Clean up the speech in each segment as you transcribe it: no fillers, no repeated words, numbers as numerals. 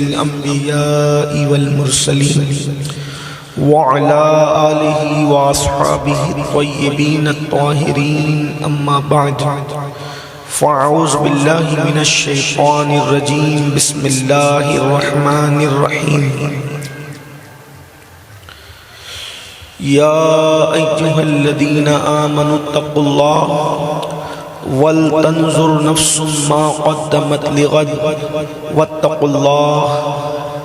الأنبياء والمرسلين وعلى آله وأصحابه الطيبين الطاهرين أما بعد فأعوذ بالله من الشيطان الرجيم بسم الله الرحمن الرحيم يا أيها الذين آمنوا اتقوا الله ولتنظر نفس ما قدمت لغد واتقوا الله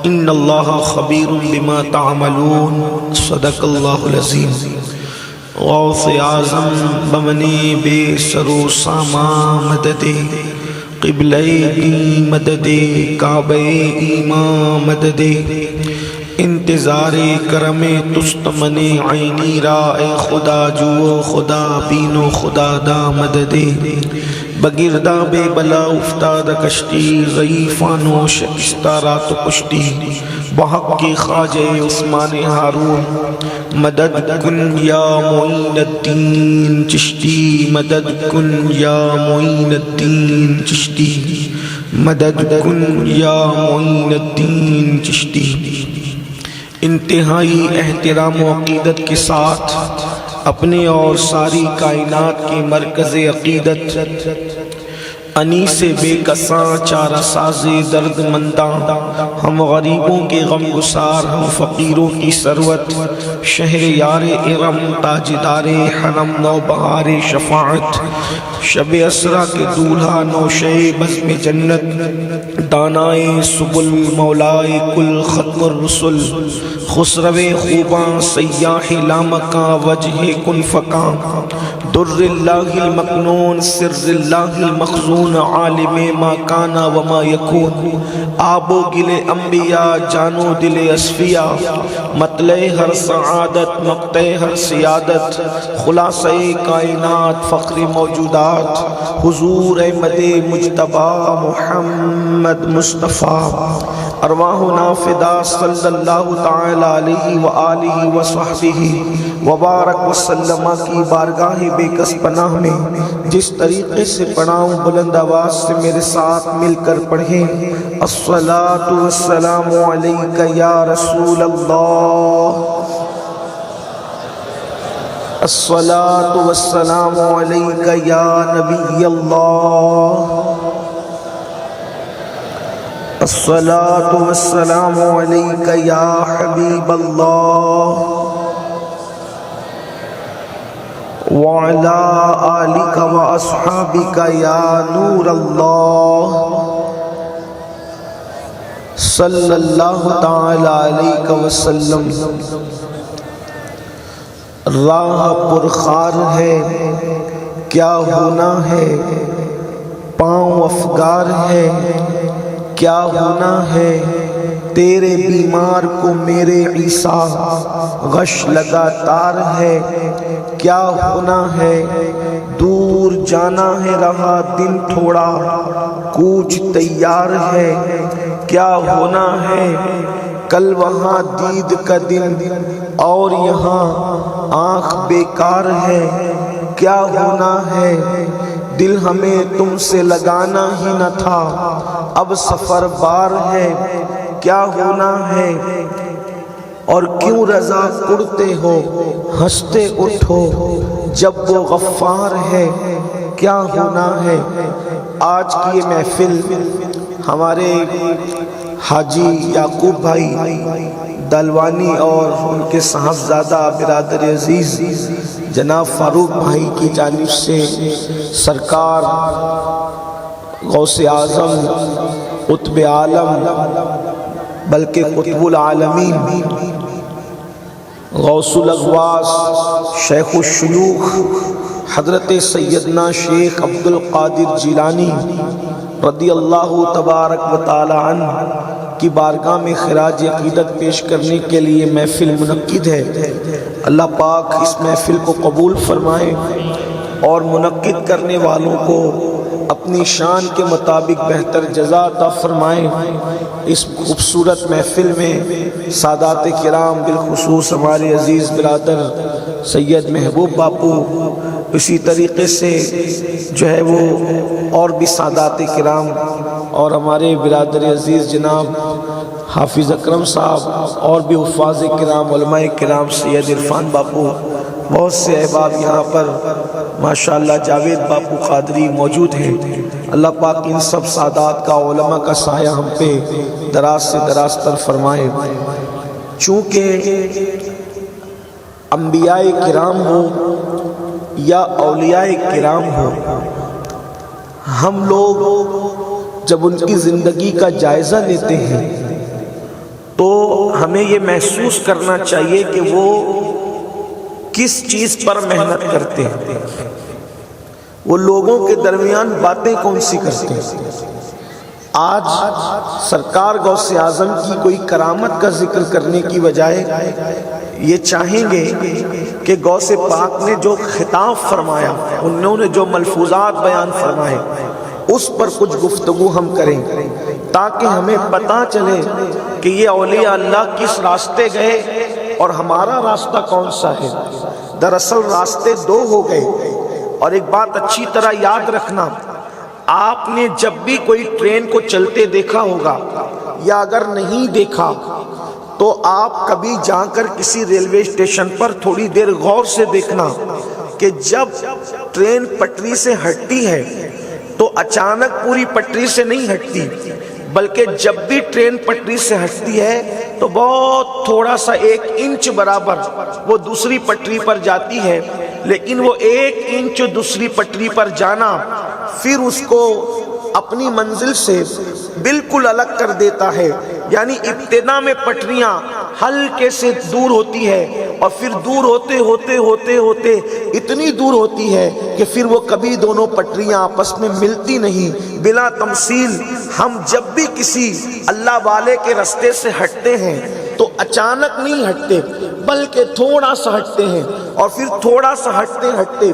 إن الله خبير بما تعملون صدق الله العظيم غوث اعظم بمنی بے سرو ساما مدد قبلہ کی مدد کعبہ ایمان مدد انتظار کرم تستمن عینی را اے خدا جو خدا بینو خدا دا مدد بگردہ بے بلا افتاد کشتی ضعیفانو شکستہ رات کشتی بحق کی خواجہ عثمان ہارون مدد کن یا معین الدین چشتی مدد کن یا معین الدین چشتی مدد کن یا معین الدین چشتی انتہائی احترام و عقیدت کے ساتھ اپنے اور ساری کائنات کے مرکز عقیدت انیس بے کساں چارہ ساز درد منداں ہم غریبوں کے غم گسار ہم فقیروں کی ثروت شہر یار ارم تاجدار حرم نوبہار شفاعت شب اسرا کے دولہا نوشے بزم جنت دانائے سبل مولائے کل ختم الرسل خسرو خوباں سیاح لامکاں وجہ کن فکاں در اللہ المکنون سر اللہ المخزون عالم ما کانا وما یکون آب و گل انبیاء جانو دل اصفیاء مطلع ہر سعادت مقطع ہر سیادت خلاصہ کائنات فخر موجودات حضور احمد مجتبی محمد مصطفیٰ ارواحنا فدا صلی اللہ تعالی علیہ وآلہ وصحبہ وبارک وسلم کی بارگاہ بے کس پناہ میں جس طریقے سے پڑھاؤں بلند آواز سے میرے ساتھ مل کر پڑھیں الصلاۃ والسلام علیک یا رسول اللہ الصلاۃ والسلام علیک یا نبی اللہ الصلاۃ والسلام علیک یا حبیب اللہ وعلى آلك وأصحابك يا نور الله صلی اللہ تعالی علیہ وسلم راہ پرخار ہے کیا ہونا ہے پاؤں افگار ہے کیا ہونا ہے تیرے بیمار کو میرے عیسیٰ غش لگاتار ہے کیا ہونا ہے دور جانا ہے رہا دن تھوڑا کوچ تیار ہے کیا ہونا ہے کل وہاں دید کا دن اور یہاں آنکھ بیکار ہے کیا ہونا ہے دل ہمیں تم سے لگانا ہی نہ تھا اب سفر بار ہے کیا ہونا ہے اور کیوں رضا کرتے ہو ہنستے اٹھو جب وہ غفار ہے کیا ہونا ہے آج کی یہ محفل ہمارے حاجی یعقوب بھائی دلوانی اور ان کے صاحبزادہ برادر عزیز جناب فاروق بھائی کی جانب سے سرکار غوث اعظم قطب عالم بلکہ قطب العالمین غوث الاغواث شیخ الشیوخ حضرت سیدنا شیخ عبد القادر جیلانی رضی اللہ تبارک و تعالی عنہ کی بارگاہ میں خراج عقیدت پیش کرنے کے لیے محفل منعقد ہے۔ اللہ پاک اس محفل کو قبول فرمائے اور منعقد کرنے والوں کو اپنی شان کے مطابق بہتر جزا عطا فرمائے۔ اس خوبصورت محفل میں سادات کرام بالخصوص ہمارے عزیز برادر سید محبوب باپو، اسی طریقے سے جو ہے وہ اور بھی سادات کرام اور ہمارے برادر عزیز جناب حافظ اکرم صاحب اور بھی حفاظ کرام علماء کرام سید عرفان باپو، بہت سے احباب یہاں پر ماشاءاللہ جاوید باپو قادری موجود ہیں۔ اللہ پاک ان سب سادات کا علماء کا سایہ ہم پہ دراز سے دراز تر فرمائے۔ چونکہ انبیاء کرام ہو یا اولیاء کرام ہو، ہم لوگ جب ان کی زندگی کا جائزہ لیتے ہیں تو ہمیں یہ محسوس کرنا چاہیے کہ وہ کس چیز پر محنت کرتے ہیں، وہ لوگوں کے درمیان باتیں کون سی کرتے ہیں۔ آج سرکار غوث اعظم کی کوئی کرامت کا ذکر کرنے کی بجائے یہ چاہیں گے کہ غوث پاک نے جو خطاب فرمایا، انہوں نے جو ملفوظات بیان فرمائے، اس پر کچھ گفتگو ہم کریں تاکہ ہمیں پتہ چلے کہ یہ اولیاء اللہ کس راستے گئے اور ہمارا راستہ کون سا ہے۔ دراصل راستے دو ہو گئے، اور ایک بات اچھی طرح یاد رکھنا، آپ نے جب بھی کوئی ٹرین کو چلتے دیکھا ہوگا یا اگر نہیں دیکھا تو آپ کبھی جا کر کسی ریلوے اسٹیشن پر تھوڑی دیر غور سے دیکھنا کہ جب ٹرین پٹری سے ہٹتی ہے تو اچانک پوری پٹری سے نہیں ہٹتی، بلکہ جب بھی ٹرین پٹری سے ہٹتی ہے تو بہت تھوڑا سا 1 انچ برابر وہ دوسری پٹری پر جاتی ہے، لیکن وہ 1 انچ دوسری پٹری پر جانا پھر اس کو اپنی منزل سے بالکل الگ کر دیتا ہے۔ یعنی ابتدا میں پٹریاں ہلکے سے دور ہوتی ہے اور پھر دور ہوتے ہوتے ہوتے ہوتے اتنی دور ہوتی ہے کہ پھر وہ کبھی دونوں پٹریاں آپس میں ملتی نہیں۔ بلا تمثیل ہم جب بھی کسی اللہ والے کے راستے سے ہٹتے ہیں تو اچانک نہیں ہٹتے، بلکہ تھوڑا سا ہٹتے ہیں، اور پھر تھوڑا سا ہٹتے ہٹتے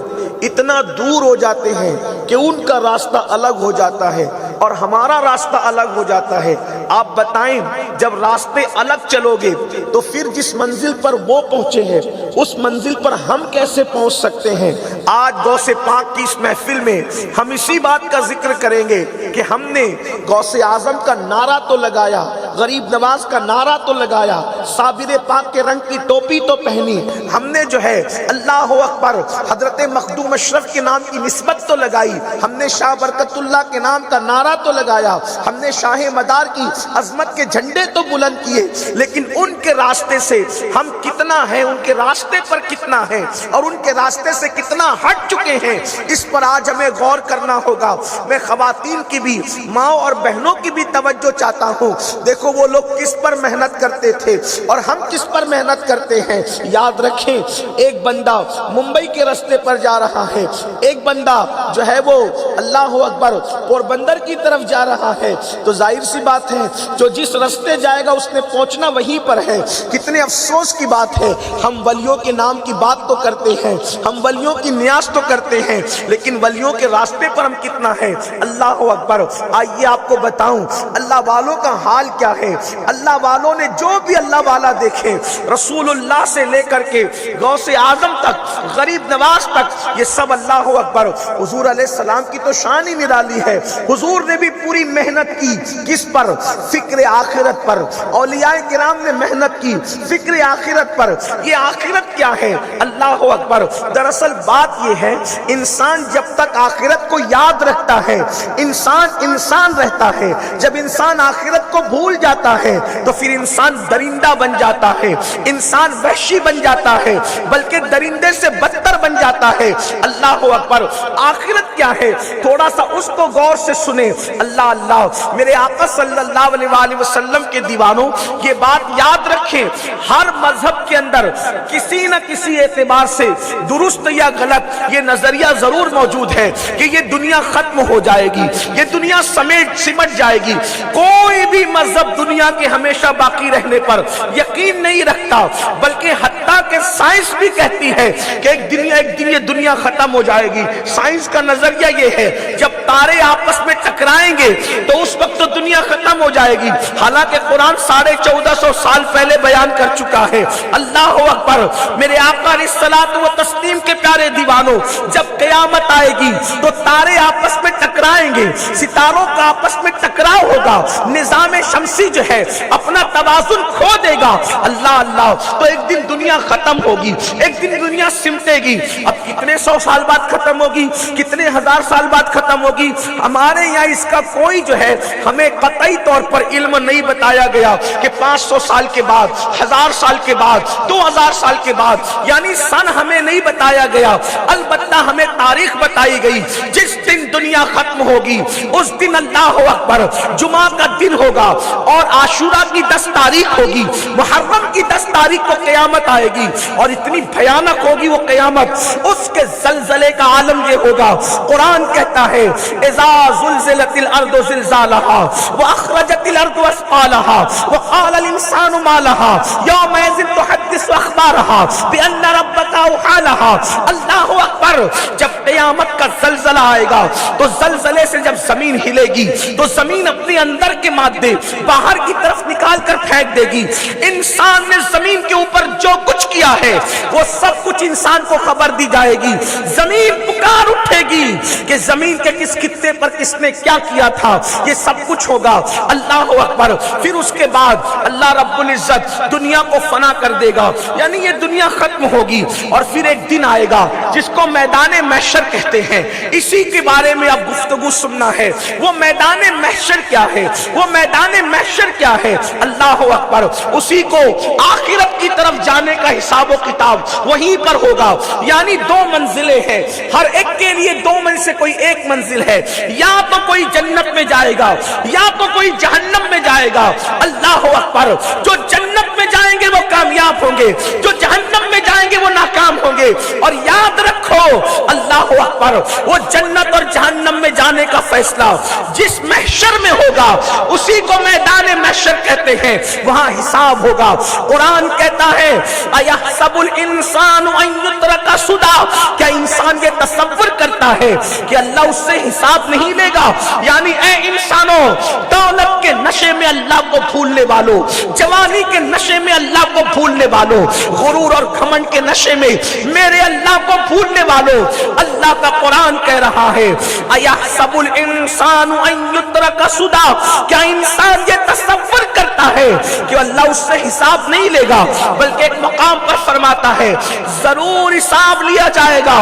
اتنا دور ہو جاتے ہیں کہ ان کا راستہ الگ ہو جاتا ہے اور ہمارا راستہ الگ ہو جاتا ہے۔ آپ بتائیں جب راستے الگ چلو گے تو پھر جس منزل پر وہ پہنچے ہیں اس منزل پر ہم کیسے پہنچ سکتے ہیں؟ آج غوث پاک کی اس محفل میں ہم اسی بات کا ذکر کریں گے کہ ہم نے غوث اعظم کا نعرہ تو لگایا، غریب نواز کا نعرہ تو لگایا، صابر پاک کے رنگ کی ٹوپی تو پہنی، ہم نے جو ہے اللہ اکبر حضرت مخدوم اشرف کے نام کی نسبت تو لگائی، ہم نے شاہ برکت اللہ کے نام کا نعرہ تو لگایا، ہم نے شاہ مدار کی عظمت کے جھنڈے تو بلند کیے، لیکن ان کے راستے سے ہم کتنا ہیں، ان کے راستے پر کتنا ہیں اور ان کے راستے سے کتنا ہٹ چکے ہیں، اس پر آج ہمیں غور کرنا ہوگا۔ میں خواتین کی بھی، ماں اور بہنوں کی بھی توجہ چاہتا ہوں۔ دیکھو وہ لوگ کس پر محنت کرتے تھے اور ہم کس پر محنت کرتے ہیں۔ یاد رکھیں ایک بندہ ممبئی کے راستے پر جا رہا ہے، ایک بندہ جو ہے وہ اللہ اکبر پوربندر کی طرف جا رہا ہے، تو ظاہر سی بات ہے جو جس راستے جائے گا اس نے پہنچنا وہیں پر ہے۔ کتنے افسوس کی بات ہے، ہم ولیوں کے نام کی بات تو کرتے ہیں، ہم ولیوں کی نیاز تو کرتے ہیں، لیکن ولیوں کے راستے پر ہم کتنا ہیں۔ اللہ اکبر، آئیے آپ کو بتاؤں اللہ والوں کا حال کیا ہے۔ اللہ والوں نے جو بھی اللہ والا دیکھے، رسول اللہ سے لے کر کے غوث اعظم تک، غریب نواز تک، یہ سب اللہ اکبر حضور علیہ السلام کی تو شان ہی نرالی ہے۔ حضور نے بھی پوری محنت کی، کس پر؟ فکر آخرت پر۔ اولیاء کرام نے محنت کی فکر آخرت پر۔ یہ آخرت کیا ہے؟ اللہ اکبر، دراصل بات یہ ہے انسان جب تک آخرت کو یاد رکھتا ہے انسان رہتا ہے، جب انسان آخرت کو بھول جاتا ہے تو پھر انسان درندہ بن جاتا ہے، انسان وحشی بن جاتا ہے، بلکہ درندے سے بدتر بن جاتا ہے۔ اللہ اکبر، آخرت کیا ہے تھوڑا سا اس کو غور سے سنیں۔ اللہ اللہ، میرے آقا صلی اللہ علیہ وآلہ وسلم کے دیوانوں یہ بات یاد رکھیں، ہر مذہب کے اندر کسی نہ کسی اعتبار سے درست یا غلط یہ نظریہ ضرور موجود ہے کہ یہ دنیا ختم ہو جائے گی، یہ دنیا سمٹ جائے گی۔ کوئی بھی مذہب دنیا کے ہمیشہ باقی رہنے پر یقین نہیں رکھتا، بلکہ حتیٰ کہ سائنس بھی کہتی ہے کہ ایک دن یہ دنیا ختم ہو جائے گی۔ سائنس حدیث کا نظریہ یہ ہے جب تارے آپس میں ٹکرائیں گے تو اس وقت تو دنیا ختم ہو جائے گی، حالانکہ قرآن 1450 سال پہلے بیان کر چکا ہے۔ اللہ اکبر، میرے آقا علیہ الصلوۃ والتسلیم کے پیارے دیوانوں، جب قیامت آئے گی تو تارے آپس میں ٹکرائیں گے، ستاروں کا آپس میں ٹکراؤ ہوگا، نظام شمسی جو ہے اپنا توازن کھو دے گا۔ اللہ اللہ، تو ایک دن دنیا ختم ہوگی، ایک دن دنیا سمٹے گی۔ اب کتنے سو سال بعد ختم ہوگی، کتنے ہزار سال بعد ختم ہوگی، ہمارے یہاں اس کا کوئی جو ہے ہمیں قطعی طور پر علم نہیں بتایا گیا کہ 500 سال کے بعد، 1000 سال کے بعد، 2000 سال کے بعد، یعنی سن ہمیں نہیں بتایا گیا، البتہ ہمیں تاریخ بتائی گئی۔ جس دن دنیا ختم ہوگی اس دن اللہ اکبر جمعہ کا دن ہوگا اور عاشورہ کی 10 تاریخ ہوگی، محرم کی 10 تاریخ کو قیامت آئے گی، اور اتنی بھیانک ہوگی وہ قیامت، اس کے زلزلے کا عالم یہ ہوگا۔ قرآن کہتا ہے اذا زلزلت الارض زلزالها واخرجت الارض اثقالها وقال الانسان ما لها يومئذ تحدث اخبارها بان ربك اوحى لها۔ اللہ اکبر، جب قیامت کا زلزلہ آئے گا تو زلزلے سے جب زمین ہلے گی تو زمین اپنے اندر کے مادے باہر کی طرف نکال کر پھینک دے گی۔ انسان نے زمین کے اوپر جو کچھ کیا ہے وہ سب کچھ انسان کو خبر دی جائے گی۔ زمین پکار اٹھے گی کہ زمین کے کس خطے پر کس نے کیا کیا تھا، یہ سب کچھ ہوگا۔ اللہ اکبر، پھر اس کے بعد اللہ رب العزت دنیا کو فنا کر دے گا، یعنی یہ دنیا ختم ہوگی، اور پھر ایک دن آئے گا جس کو میدان محشر کہتے ہیں۔ اسی کے بارے میں اب گفتگو سننا ہے۔ وہ میدان محشر کیا ہے؟ وہ میدان محشر کیا ہے؟ اللہ اکبر، اسی کو آخرت کی طرف جانے کا حساب و کتاب وہیں پر ہوگا۔ یعنی 2 منزلیں ہیں، ہر ایک کے لیے 2 میں سے کوئی ایک منزل ہے، یا تو کوئی جنت میں جائے گا یا تو کوئی جہنم میں جائے گا۔ اللہ اکبر، جو جنت میں جائیں گے وہ کامیاب ہوں گے، جو جہنم میں جائیں گے وہ ناکام ہوں گے۔ اور یاد رکھو اللہ اکبر، وہ جنت اور جہنم میں جانے کا فیصلہ جس محشر میں ہوگا اسی کو میدان محشر کہتے ہیں، وہاں حساب ہوگا۔ قرآن کہتا ہے اَيَحْسَبُ الْإِنسَانُ أَن يُتْرَكَ سُدًى، کیا انسان یہ تصور کرتا ہے کہ اللہ اس سے حساب نہیں لے گا؟ یعنی اے انسانوں، دولت کے نشے میں اللہ کو بھولنے والوں، جوانی کے نشے میں اللہ کو بھولنے والوں، غرور اور گھمنڈ کے نشے میں میرے اللہ کو بھولنے والوں، اللہ کا قرآن کہہ رہا ہے اَيَحْسَبُ الْإِنسَانُ أَن يُتْرَكَ سُدًى، کیا انسان یہ تصور کرتا ہے کہ اللہ اس سے حساب نہیں لے گا؟ بلکہ ایک مقام پر فرماتا ہے ضرور حساب لیا جائے گا،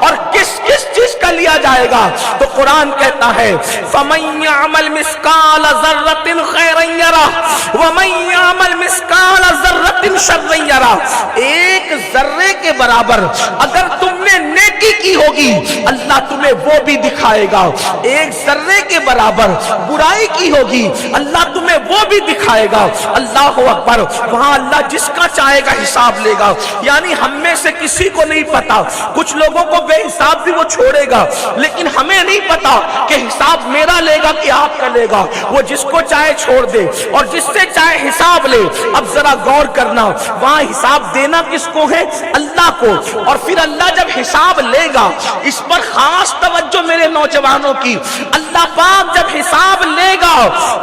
اور کس کس چیز کا لیا جائے گا؟ تو قرآن کہتا ہے فَمَن يَعْمَلْ مِثْقَالَ ذَرَّةٍ خَيْرًا يَرَهُ وَمَن يَعْمَلْ مِثْقَالَ ذَرَّةٍ شَرًّا يَرَهُ۔ ایک ذرے کے برابر اگر تم نے نیکی کی ہوگی اللہ تمہیں وہ بھی دکھائے گا، ایک ذرے کے برابر برائی کی ہوگی اللہ تمہیں وہ بھی دکھائے گا۔ اللہ اکبر، وہاں اللہ جس کا چاہے گا حساب لے گا۔ یعنی ہم میں سے کسی کو نہیں پتا، کچھ لوگوں کو بے حساب بھی وہ چھوڑے گا، لیکن ہمیں نہیں پتا کہ حساب میرا لے گا کہ آپ کا لے گا۔ وہ جس کو چاہے چھوڑ دے اور جس سے چاہے حساب لے۔ اب ذرا غور کرنا، وہاں حساب دینا کس کو ہے؟ اللہ کو۔ اور پھر اللہ جب حساب لے گا، اس پر خاص توجہ میرے نوجوانوں کی، اللہ پاک جب حساب لے گا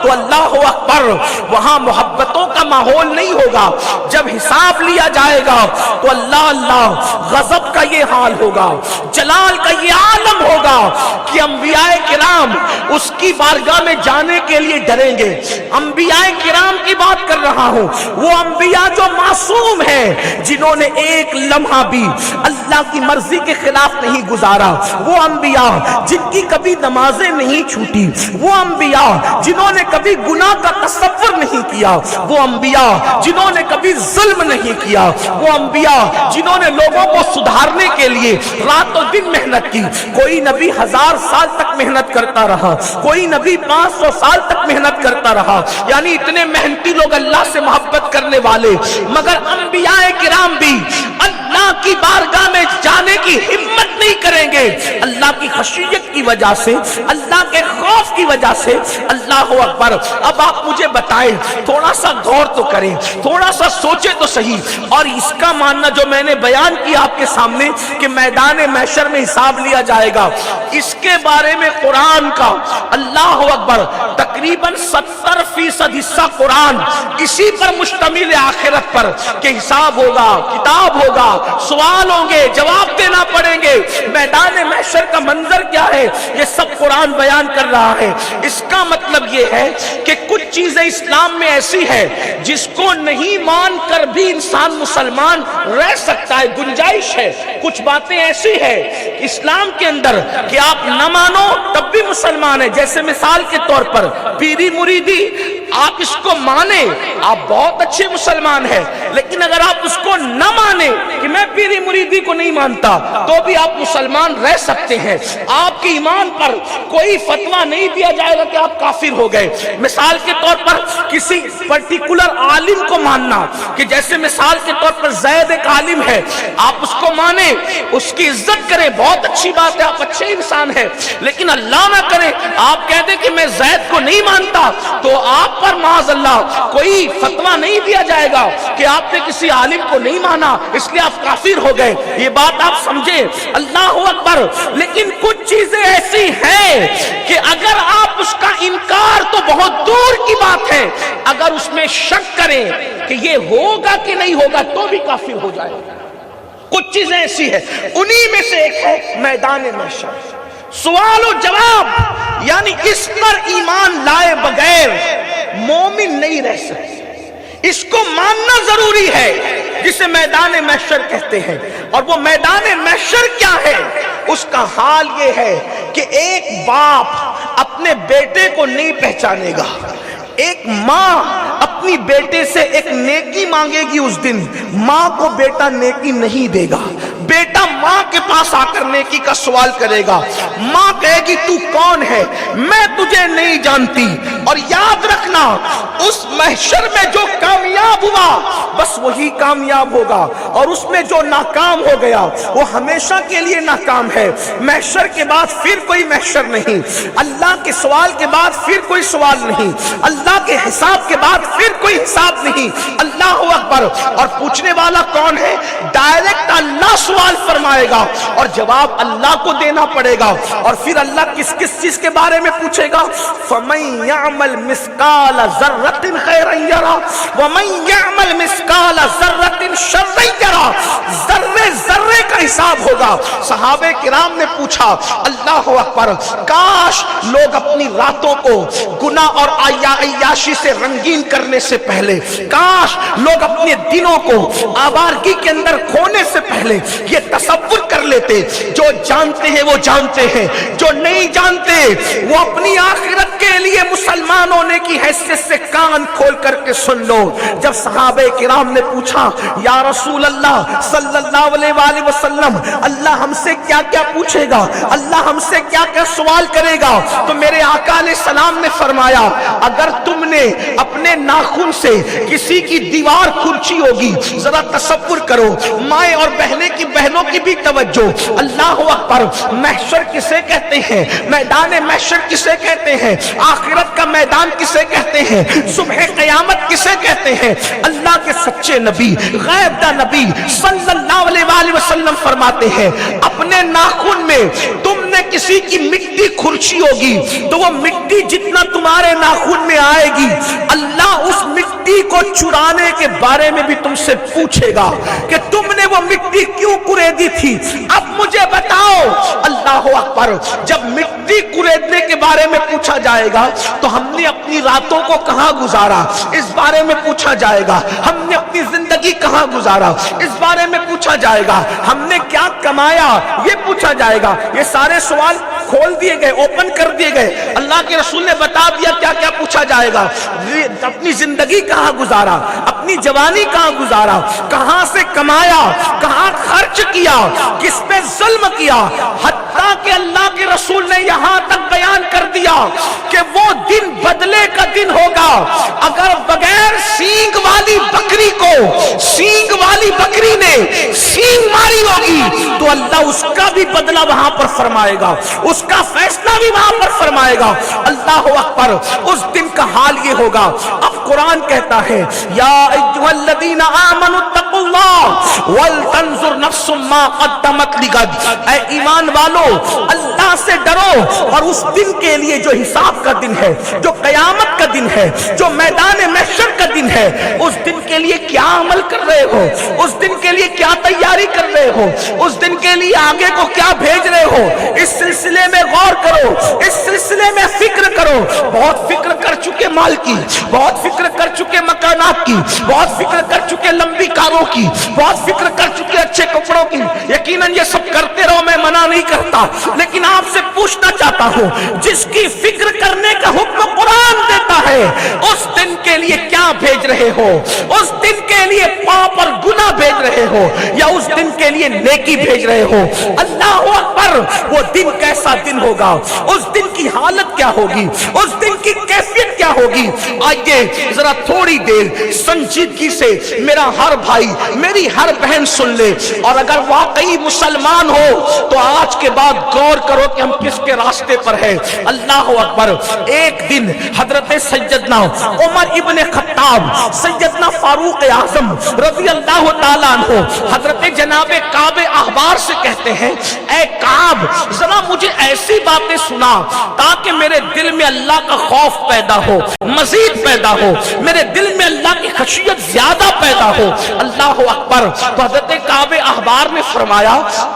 تو اللہ اکبر وہاں محبتوں کا ماحول نہیں ہوگا۔ جب حساب لیا جائے گا تو اللہ غضب کا یہ حال ہوگا، جلال کا یہ عالم ہوگا کہ انبیاء کرام اس کی بارگاہ میں جانے کے لیے ڈریں گے۔ انبیاء کرام کی بات کر رہا ہوں، وہ انبیاء جو معصوم ہیں، جنہوں نے ایک لمحہ بھی اللہ کی مرضی کے خلاف نہیں گزارا، وہ انبیاء جن کی کبھی نمازیں نہیں چھوٹی، وہ انبیاء جنہوں نے کبھی گناہ کا تصور نہیں کیا، وہ انبیاء جنہوں نے کبھی ظلم نہیں کیا، وہ انبیاء جنہوں نے لوگوں کو سدھارنے کے لیے رات و دن محنت کی۔ کوئی نبی 1000 سال تک محنت کرتا رہا، کوئی نبی 500 سال تک محنت کرتا رہا، یعنی اتنے محنتی لوگ اللہ سے محبت کرنے والے۔ مگر انبیاء کرام بھی اللہ کی بارگاہ میں جانے کی ہمت نہیں کریں گے، اللہ کی خشیت کی وجہ سے، اللہ کے خوف کی وجہ سے۔ اللہ اکبر۔ اب آپ مجھے بتائیں، تھوڑا سا غور تو کریں، تھوڑا سا سوچے تو صحیح، اور اس کا ماننا جو میں نے بیان کیا آپ کے سامنے کہ میدان محشر میں حساب لیا جائے گا، اس کے بارے میں قرآن کا اللہ اکبر تقریباً 70% حصہ قرآن اسی پر مشتمل ہے، آخرت پر، کہ حساب ہوگا، کتاب ہوگا، سوال ہوں گے، جواب دینا پڑیں گے، میدان محشر کا منظر کیا ہے، یہ سب قرآن بیان کر رہا ہے۔ اس کا مطلب یہ ہے کہ کچھ چیزیں اسلام میں ایسی ہے جس کو نہیں مان کر بھی انسان مسلمان رہ سکتا ہے، گنجائش ہے۔ کچھ باتیں ایسی ہے اسلام کے اندر کہ آپ نہ مانو تب بھی مسلمان ہے، جیسے مثال کے طور پر پیری مریدی، آپ اس کو مانیں آپ بہت اچھے مسلمان ہیں، لیکن اگر آپ اس کو نہ مانیں کہ میں پیری مریدی کو نہیں مانتا تو بھی آپ مسلمان رہ سکتے ہیں۔ آپ کے ایمان پر کوئی فتویٰ نہیں دیا جائے گا کہ آپ کافر ہو گئے۔ مثال کے طور پر کسی پرٹیکولر عالم کو ماننا، کہ جیسے مثال کے طور پر زید ایک عالم ہے، آپ اس کو مانیں، اس کی عزت کریں، بہت اچھی بات ہے، آپ اچھے انسان ہیں، لیکن اللہ نہ کرے آپ کہہ دیں کہ میں زید کو نہیں مانتا، تو آپ پر معاذ اللہ کوئی فتویٰ نہیں دیا جائے گا کہ آپ نے کسی عالم کو نہیں مانا اس لیے آپ کافر ہو گئے۔ یہ بات آپ سمجھیں، اللہ اکبر۔ لیکن کچھ چیزیں ایسی ہیں کہ اگر آپ اس کا انکار تو بہت دور کی بات ہے، اگر اس میں شک کریں کہ یہ ہوگا کہ نہیں ہوگا تو بھی کافر ہو جائے۔ کچھ چیزیں ایسی ہیں، انہی میں سے ایک ہے میدان محشر، سوال و جواب، یعنی اس پر ایمان لائے بغیر مومن نہیں رہ سکتے، اس کو ماننا ضروری ہے، جسے میدان محشر کہتے ہیں۔ اور وہ میدان محشر کیا ہے؟ اس کا حال یہ ہے کہ ایک باپ اپنے بیٹے کو نہیں پہچانے گا، ایک ماں اپنی بیٹے سے ایک نیکی مانگے گی، اس دن ماں کو بیٹا نیکی نہیں دے گا، بیٹا ماں کے پاس آ کر نیکی کا سوال کرے گا، ماں کہے گی تو کون ہے، میں تجھے نہیں جانتی۔ اور یاد رکھنا اس محشر میں جو کامیاب ہوا بس وہی کامیاب ہوگا، اور اس میں جو ناکام ہو گیا وہ ہمیشہ کے لیے ناکام ہے۔ محشر کے بعد پھر کوئی محشر نہیں، اللہ کے سوال کے بعد پھر کوئی سوال نہیں، اللہ کے حساب کے بعد پھر کوئی حساب نہیں۔ اللہ اکبر۔ اور پوچھنے والا کون ہے؟ ڈائریکٹ اللہ سوال فرمائے گا اور جواب اللہ کو دینا پڑے گا۔ اور پھر اللہ کس کس چیز کے بارے میں پوچھے گا؟ فَمَن يَعْمَلْ مِثْقَالَ ذَرَّةٍ خَيْرًا يَرَهُ وَمَن يَعْمَلْ مِثْقَالَ ذَرَّةٍ شَرًّا يَرَهُ۔ ذرے ذرے کا حساب ہوگا۔ صحابہ کرام نے پوچھا اللہ اکبر، کاش لوگ اپنی راتوں کو گناہ اور عیاشی سے رنگین کرنے سے پہلے، کاش لوگ اپنے دنوں کو آوارگی کے اندر کھونے سے پہلے یہ تصور کر لیتے، جو جانتے ہیں وہ جانتے ہیں، جو نہیں جانتے وہ اپنی آخرت کے لیے مسلمان ہونے کی حیثیت سے کان کھول کر کے سن لو۔ جب صحابہ کرام نے پوچھا یا رسول اللہ صلی اللہ علیہ وآلہ وسلم، اللہ ہم سے کیا کیا پوچھے گا، اللہ ہم سے کیا کیا سوال کرے گا، تو میرے آقا علیہ السلام نے فرمایا اگر تم نے اپنے ناخن سے کسی کی دیوار کھرچی ہوگی، ذرا تصور کرو، مائیں اور بہنوں کی بھی توجہ۔ اللہ اکبر۔ محشر کسے کہتے ہیں؟ میدان محشر کسے کہتے ہیں؟ آخرت کا میدان کسے کہتے ہیں؟ صبح قیامت کسے کہتے ہیں؟ اللہ کے سچے نبی، غیب دا نبی صلی اللہ علیہ وآلہ وسلم فرماتے ہیں اپنے ناخن میں تم نے کسی کی مٹی کھرچی ہوگی تو وہ مٹی جتنا تمہارے ناخن میں آئے گی، اللہ اس مٹی کو چرانے کے بارے میں بھی تم سے پوچھے گا کہ تم نے وہ مٹی کیوں کریدی تھی، اب مجھے بتاؤ۔ اللہ اکبر۔ جب مٹی کریدنے کے بارے میں پوچھا جائے گا تو ہم نے اپنی راتوں کو کہاں گزارا، اس بارے میں پوچھا جائے گا، ہم نے اپنی زندگی کہاں گزارا، اس بارے میں پوچھا جائے گا، ہم نے کیا کمایا، یہ پوچھا جائے گا۔ یہ سارے سوال کھول دیے گئے، اوپن کر دیے گئے۔ اللہ کے رسول نے بتا دیا کیا کیا پوچھا جائے گا، اپنی زندگی کہاں گزارا، اپنی جوانی کہاں گزارا، کہاں سے کمایا، کہاں خرچ کیا، کس پہ ظلم کیا۔ حتیٰ کہ اللہ کے رسول نے یہاں تک بیان کر دیا کہ وہ دن بدلے کا دن ہوگا، اگر بغیر سینگ والی بکری کو سینگ والی بکری نے سینگ ماری ہوگی تو اللہ اس کا بھی بدلہ وہاں پر فرمائے گا, اس کا فیصلہ بھی وہاں پر فرمائے گا. اللہ اکبر. اس دن کا حال یہ ہوگا. اب قرآن کہتا ہے یا ایھا الذین آمنوا اتقوا اللہ ولتنظر نفس ما قدمت لغد. اے ایمان والو اللہ سے ڈرو اور اس دن کے لیے جو حساب کا دن ہے, جو قیامت کا دن ہے, جو میدان محشر کا دن ہے, اس دن کے لیے کیا عمل کر رہے ہو, اس دن کے لیے کیا تیاری کر رہے ہو, اس دن کے لیے آگے کو کیا بھیج رہے ہو. اس سلسلے میں غور کرو, اس سلسلے میں فکر کرو. بہت فکر کر چکے مال کی, بہت فکر کر چکے مکانات کی, بہت فکر کر چکے لمبی کاروں کی, بہت فکر کر چکے اچھے کپڑوں کی. یقیناً یہ سب کرتے رہو, میں منع نہیں کرتا, لیکن آپ سے پوچھنا چاہتا ہوں جس کی فکر کرنے کا حکم قرآن دیتا ہے اس دن کے لیے کیا بھیج رہے ہو, اس دن کے لیے پاپ اور گناہ بھیج رہے ہو یا اس دن کے لیے نیکی بھیج رہے ہو. اللہ اکبر. وہ دن کیسا دن ہوگا, اس دن کی حالت کیا ہوگی, اس دن کی کیفیت کیا ہوگی. آئیے ذرا تھوڑی دیر سنجیدگی سے میرا ہر بھائی میری ہر بہن سن لے, اور اگر واقعی مسلمان ہو تو آج کے بعد غور کرو کہ ہم کس کے راستے پر ہیں. اللہ اکبر. ایک دن حضرت سیدنا عمر ابن خطاب, سیدنا فاروق اعظم رضی اللہ تعالیٰ عنہ حضرت جناب کعب احبار سے کہتے ہیں اے کعب ذرا مجھے ایسی باتیں سنا تاکہ میرے دل میں اللہ کا خوف پیدا ہو, مزید پیدا ہو, میرے دل میں اللہ کی خشیت زیادہ پیدا ہو. اللہ اکبر. تو حضرت کعب احبار نے فرمایا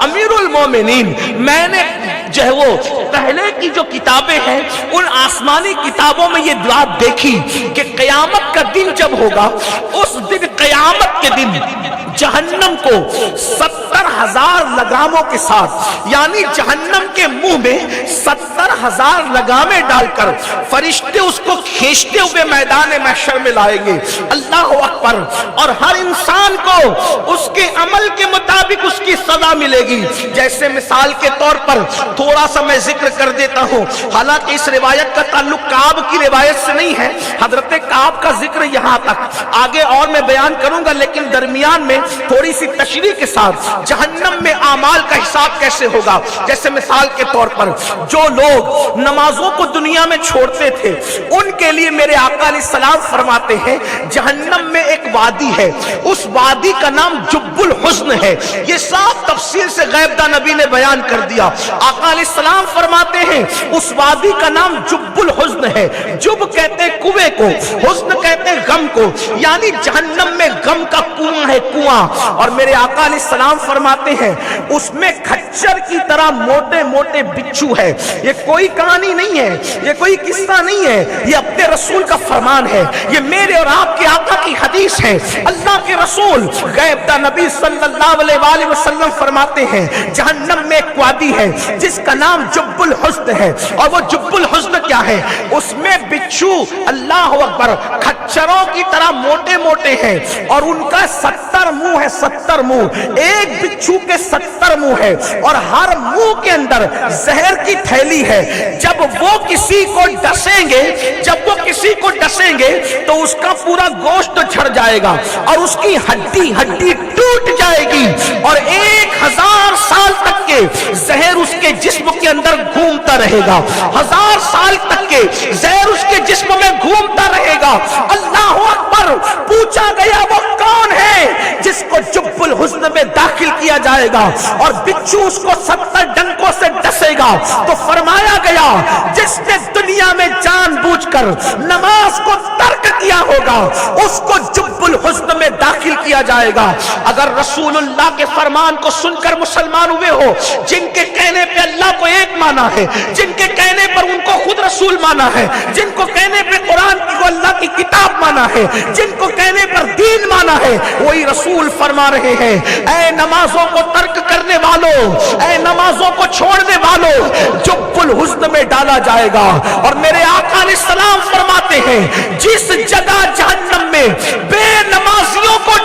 امیر المومنین میں نے جو ہے وہ پہلے کی جو کتابیں ہیں ان آسمانی کتابوں میں یہ بات دیکھی کہ قیامت کا دن جب ہوگا اس دن, قیامت کے دن جہنم کو 70,000 لگاموں کے ساتھ, یعنی جہنم کے منہ میں 70,000 لگامیں ڈال کر فرشتے اس کو کھینچتے ہوئے میدان محشر میں لائیں گے. اللہ اکبر. اور ہر انسان کو اس کے عمل کے مطابق اس کی سزا ملے گی. جیسے مثال کے طور پر تھوڑا سا میں ذکر کر دیتا ہوں, حالانکہ اس روایت کا تعلق کعب کی روایت سے نہیں ہے, حضرت کعب کا ذکر یہاں تک, آگے اور میں بیان کروں گا, لیکن درمیان میں تھوڑی سی تشریح کے ساتھ جہنم میں اعمال کا حساب کیسے ہوگا. جیسے مثال کے طور پر جو لوگ نمازوں کو دنیا میں چھوڑتے تھے ان کے لیے میرے آقا علیہ السلام فرماتے ہیں جہنم میں ایک وادی ہے, اس وادی کا نام جب الحزن ہے. یہ صاف تفصیل سے غیب داں نبی نے بیان کر دیا. آقا علیہ السلام فرماتے ہیں اس وادی کا نام جب الحزن ہے. جب کہتے ہیں کنویں کو, حزن کہتے ہیں غم کو, یعنی جہنم میں غم کا کنواں ہے, کنواں. اور میرے آقا علیہ السلام فرماتے ہیں اس میں کھچر کی طرح موٹے موٹے بچھو ہے. یہ کوئی کہانی نہیں ہے, یہ کوئی قصہ نہیں ہے, یہ اپنے رسول کا فرمان ہے, یہ میرے اور آپ کے آقا کی حدیث ہے. اللہ کے رسول غیب داں نبی صلی اللہ علیہ وآلہ وسلم فرماتے ہیں جہنم میں ایک وادی ہے جس کا نام جب الحزن ہے. اور وہ جب الحزن کیا ہے, اس میں بچھو اللہ اکبر کھچروں کی طرح موٹے موٹے ہیں اور ان کا 70 منہ ہے, 70 منہ. ایک بچھو کے 70 منہ ہے اور ہر منہ کے اندر زہر کی تھیلی ہے. جب وہ کسی کو ڈسیں گے, جب وہ کسی کو ڈسیں گے تو اس کا پورا گوشت جھڑ جائے گا اور اس کی ہڈی ہڈی ٹوٹ جائے گی اور 1000 سال تک کے زہر اس کے جسم کے اندر گھومتا رہے گا. 1000 سال تک کے زہر اس کے جسم میں گھومتا رہے گا. اللہ اکبر. پوچھا گیا وہ کون ہے جس کو جب الحزن میں داخل کیا جائے گا اور بچھو اس کو 70 ڈنکوں سے ڈسے گا, تو فرمایا گیا جس نے دنیا میں جان بوجھ کر نماز کو ترک کیا ہوگا اس کو جب الحزن میں داخل کیا جائے گا. اگر رسول اللہ کے فرمان کو سن کر مسلمان ہوئے ہو, جن کے کہنے پہ اللہ کو ایک مانا ہے, جن کے کہنے پر ان کو خود رسول مانا ہے, جن کو کہنے پہ قرآن کو اللہ کی کتاب مانا ہے, جن کو کہنے پر دین مانا ہے, وہی رسول فرما رہے ہیں اے نمازوں کو ترک کرنے والوں, اے نمازوں کو چھوڑنے والوں, جب الحزن میں ڈالا جائے گا. اور میرے آقا علیہ السلام فرماتے ہیں جس جگہ جہنم میں بے نمازیوں کو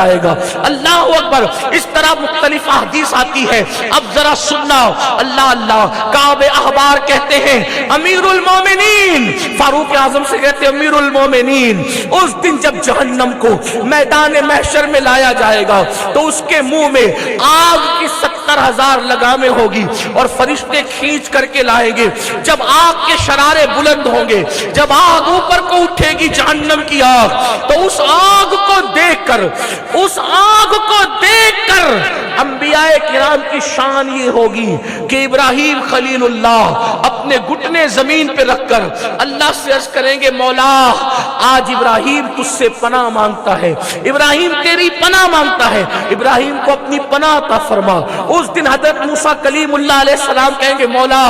جائے گا۔ اللہ اکبر۔ اس طرح مختلف احادیث آتی ہے۔ اب ذرا سننا، اللہ اللہ، کعب احبار کہتے ہیں امیر المومنین، فاروق اعظم سے کہتے ہیں امیر المومنین، اس دن جب جہنم کو میدان محشر میں لایا جائے گا تو اس کے منہ میں آگ کی 70,000 لگامیں ہوگی اور فرشتے کھینچ کر کے لائیں گے۔ جب آگ کے شرارے بلند ہوں گے، جب آگ اوپر کو اٹھے گی جہنم کی آگ، تو اس آگ کو دیکھ کر، اس آگ کو دیکھ کر انبیاء کرام کی شان یہ ہوگی کہ ابراہیم خلیل اللہ اپنے گھٹنے زمین پہ رکھ کر اللہ سے عرض کریں گے مولا آج ابراہیم تجھ سے پناہ مانگتا ہے، ابراہیم تیری پناہ مانگتا ہے، ابراہیم کو اپنی پناہ عطا فرما۔ اس دن حضرت موسیٰ کلیم اللہ علیہ السلام کہیں گے مولا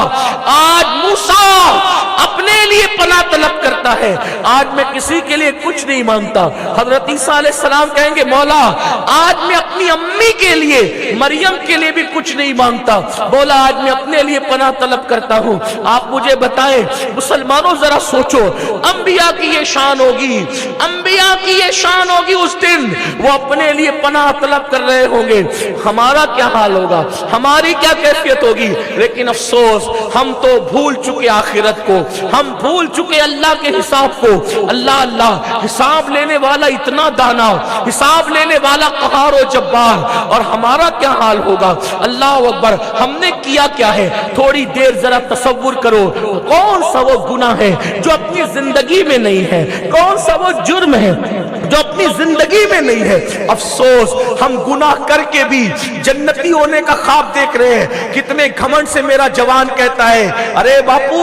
آج موسیٰ اپنے لیے پناہ طلب کرتا ہے، آج میں کسی کے لیے کچھ نہیں مانگتا۔ حضرت عیسیٰ علیہ السلام کہیں گے مولا آج میں اپنی امی کے لیے، مریم کے لیے بھی کچھ نہیں مانگتا، بولا آج میں اپنے لیے پناہ طلب کرتا ہوں۔ آپ مجھے بتائیں مسلمانوں ذرا سوچو، انبیاء کی یہ شان ہوگی، انبیاء کی یہ شان ہوگی، اس دن وہ اپنے لیے پناہ طلب کر رہے ہوں گے، ہمارا کیا حال ہوگا، ہماری کیا کیفیت ہوگی؟ لیکن افسوس ہم تو بھول چکے آخرت کو، ہم بھول چکے اللہ کے حساب کو۔ اللہ اللہ، حساب لینے والا اتنا دانا، حساب لینے والا قہار و جبار، اور ہمارا کیا حال ہوگا؟ اللہ اکبر۔ ہم نے کیا کیا ہے؟ تھوڑی دیر ذرا تصور کرو، کون سا وہ گناہ ہے جو اپنی زندگی میں نہیں ہے، کون سا وہ جرم ہے جو اپنی زندگی میں نہیں ہے؟ افسوس ہم گناہ کر کے بھی جنتی ہونے کا خواب دیکھ رہے ہیں۔ کتنے گھمنڈ سے میرا جوان کہتا ہے ارے باپو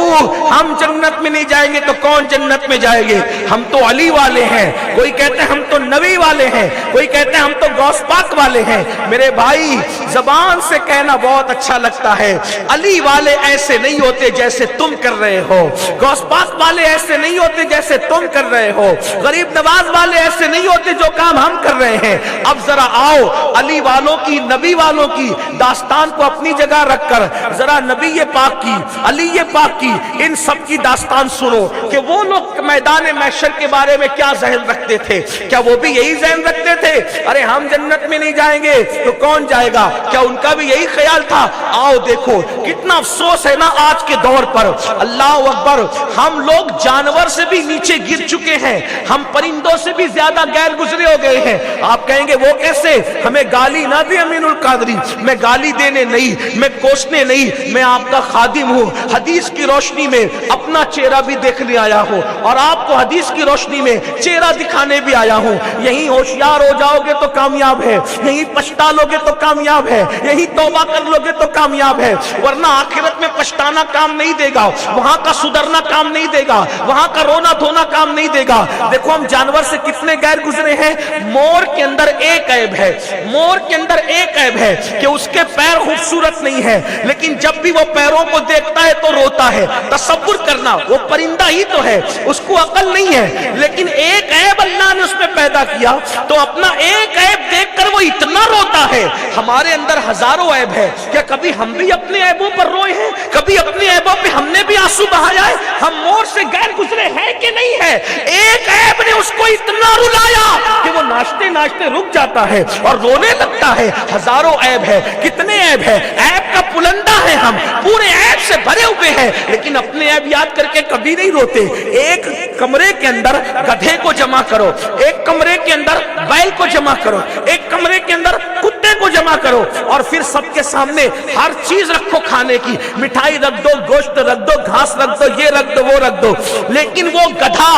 ہم جنت میں نہیں جائیں گے تو کون جنت میں جائیں گے، ہم تو علی والے ہیں، کوئی کہتے ہیں ہم تو نبی والے ہیں، کوئی کہتے ہیں ہم تو غوث پاک والے ہیں۔ میرے بھائی زبان سے کہنا بہت اچھا لگتا ہے، علی والے ایسے نہیں ہوتے جیسے تم کر رہے ہو، غوث پاک والے ایسے نہیں ہوتے جیسے تم کر رہے ہو، غریب نواز والے ایسے نہیں ہوتے جو کام ہم کر رہے ہیں۔ اب ذرا آؤ علی والوں کی، نبی والوں کی داستان کو اپنی جگہ رکھ کر ذرا نبی پاک کی، علی پاک کی، ان سب کی داستان سنو کہ وہ لوگ میدان محشر کے بارے میں کیا ذہن رکھتے تھے۔ کیا وہ بھی یہی ذہن رکھتے تھے ارے ہم جنت میں نہیں جائیں گے تو کون جائے گا؟ کیا ان کا بھی یہی خیال تھا؟ آؤ دیکھو کتنا افسوس ہے نا آج کے دور پر، اللہ اکبر، ہم لوگ جانور سے بھی نیچے گر چکے ہیں، ہم پرندوں سے بھی زیادہ غیر گزرے ہو گئے ہیں۔ آپ کہیں گے وہ کیسے؟ ہمیں گالی نہ دے امین القادری، میں گالی دینے نہیں، میں کوسنے نہیں، میں آپ کا خادم ہوں، حدیث کی روشنی میں اپنا چہرہ بھی دیکھنے آیا ہوں اور آپ کو حدیث کی روشنی میں چہرہ دکھانے بھی آیا ہوں۔ یہیں ہوشیار ہو جاؤ گے تو کامیاب ہے، یہیں پچھتا لو گے تو کامیاب ہے، یہیں توبہ کر لو گے تو کامیاب ہے، ورنہ آخرت میں پچھتانا کام نہیں دے گا، وہاں کا سدھرنا کام نہیں دے گا، وہاں کا رونا دھونا کام نہیں دے گا۔ دیکھو ہم جانور سے کتنے غیر گزرے ہیں۔ مور کے اندر ایک عیب ہے، مور کے اندر ایک عیب ہے کہ اس کے پیر خوبصورت نہیں ہے، لیکن جب بھی وہ پیروں کو دیکھتا ہے تو روتا ہے۔ تصور کرنا، وہ پرندہ ہی تو ہے، اس کو عقل نہیں ہے، لیکن ایک عیب اللہ نے اس میں پیدا کیا تو اپنا ایک عیب دیکھ کر وہ اتنا روتا ہے۔ ہمارے اندر ہزاروں عیب ہے، کیا کبھی ہم بھی اپنے عیبوں پر روئے ہیں؟ کبھی اپنے عیبوں پہ ہم نے بھی آنسو بہایا ہے؟ ہم مور سے غیر گزرے ہیں کہ نہیں ہے؟ ایک عیب نے اس کو اتنا رلایا کہ وہ ناشتے ناشتے رک جاتا ہے اور رونے لگتا ہے۔ ہزاروں عیب ہے، کتنے عیب ہے، عیب کا پلندہ ہے، ہم پورے عیب سے بھرے ہوئے ہیں، لیکن اپنے عیب یاد کر کے کبھی نہیں روتے۔ ایک کمرے کے اندر گدھے کو جمع کرو، ایک کمرے کے اندر بیل کو جمع کرو، ایک کمرے کے اندر کتے کو جمع کرو اور پھر سب کے سامنے ہر چیز رکھو کھانے کی، مٹھائی رکھ دو، گوشت رکھ دو، گھاس رکھ دو، یہ رکھ دو، وہ رکھ دو، لیکن وہ گدھا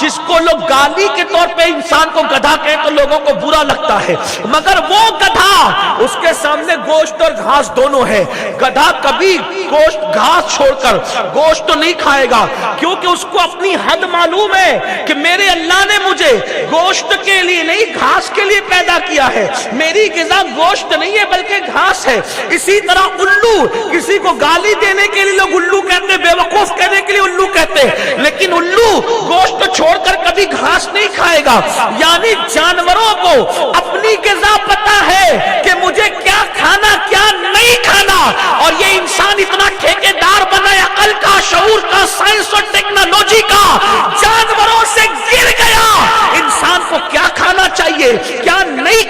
جس کو لوگ گالی کے طور پہ انسان کو گدھا کہیں تو لوگوں کو برا لگتا ہے، مگر وہ گدھا اس کے سامنے گوشت اور گھاس دونوں ہے۔ گدھا کبھی گوشت گھاس چھوڑ کر گوشت تو نہیں کھائے گا، کیونکہ اس کو اپنی حد معلوم ہے کہ میرے اللہ نے مجھے گوشت کے لیے نہیں گھاس کے لیے پیدا کیا ہے، میری غذا گوشت نہیں ہے بلکہ گھاس ہے۔ اسی طرح الو، کسی کو گالی دینے کے لیے لوگ الو کہتے ہیں، بے وقوف کہنے کے لیے الو کہتے ہیں، لیکن الو گوشت چھوڑ کر کبھی گھاس نہیں کھائے گا۔ یعنی جانوروں کو اپنی غذا پتا ہے کہ مجھے کیا کھانا کیا نہیں کھانا، اور یہ انسان اتنا ٹھیکیدار بنا ہے عقل کا، شعور کا، سائنس اور ٹیکنالوجی کا، جانوروں سے گر گیا انسان کو کیا کھانا چاہیے کیا نہیں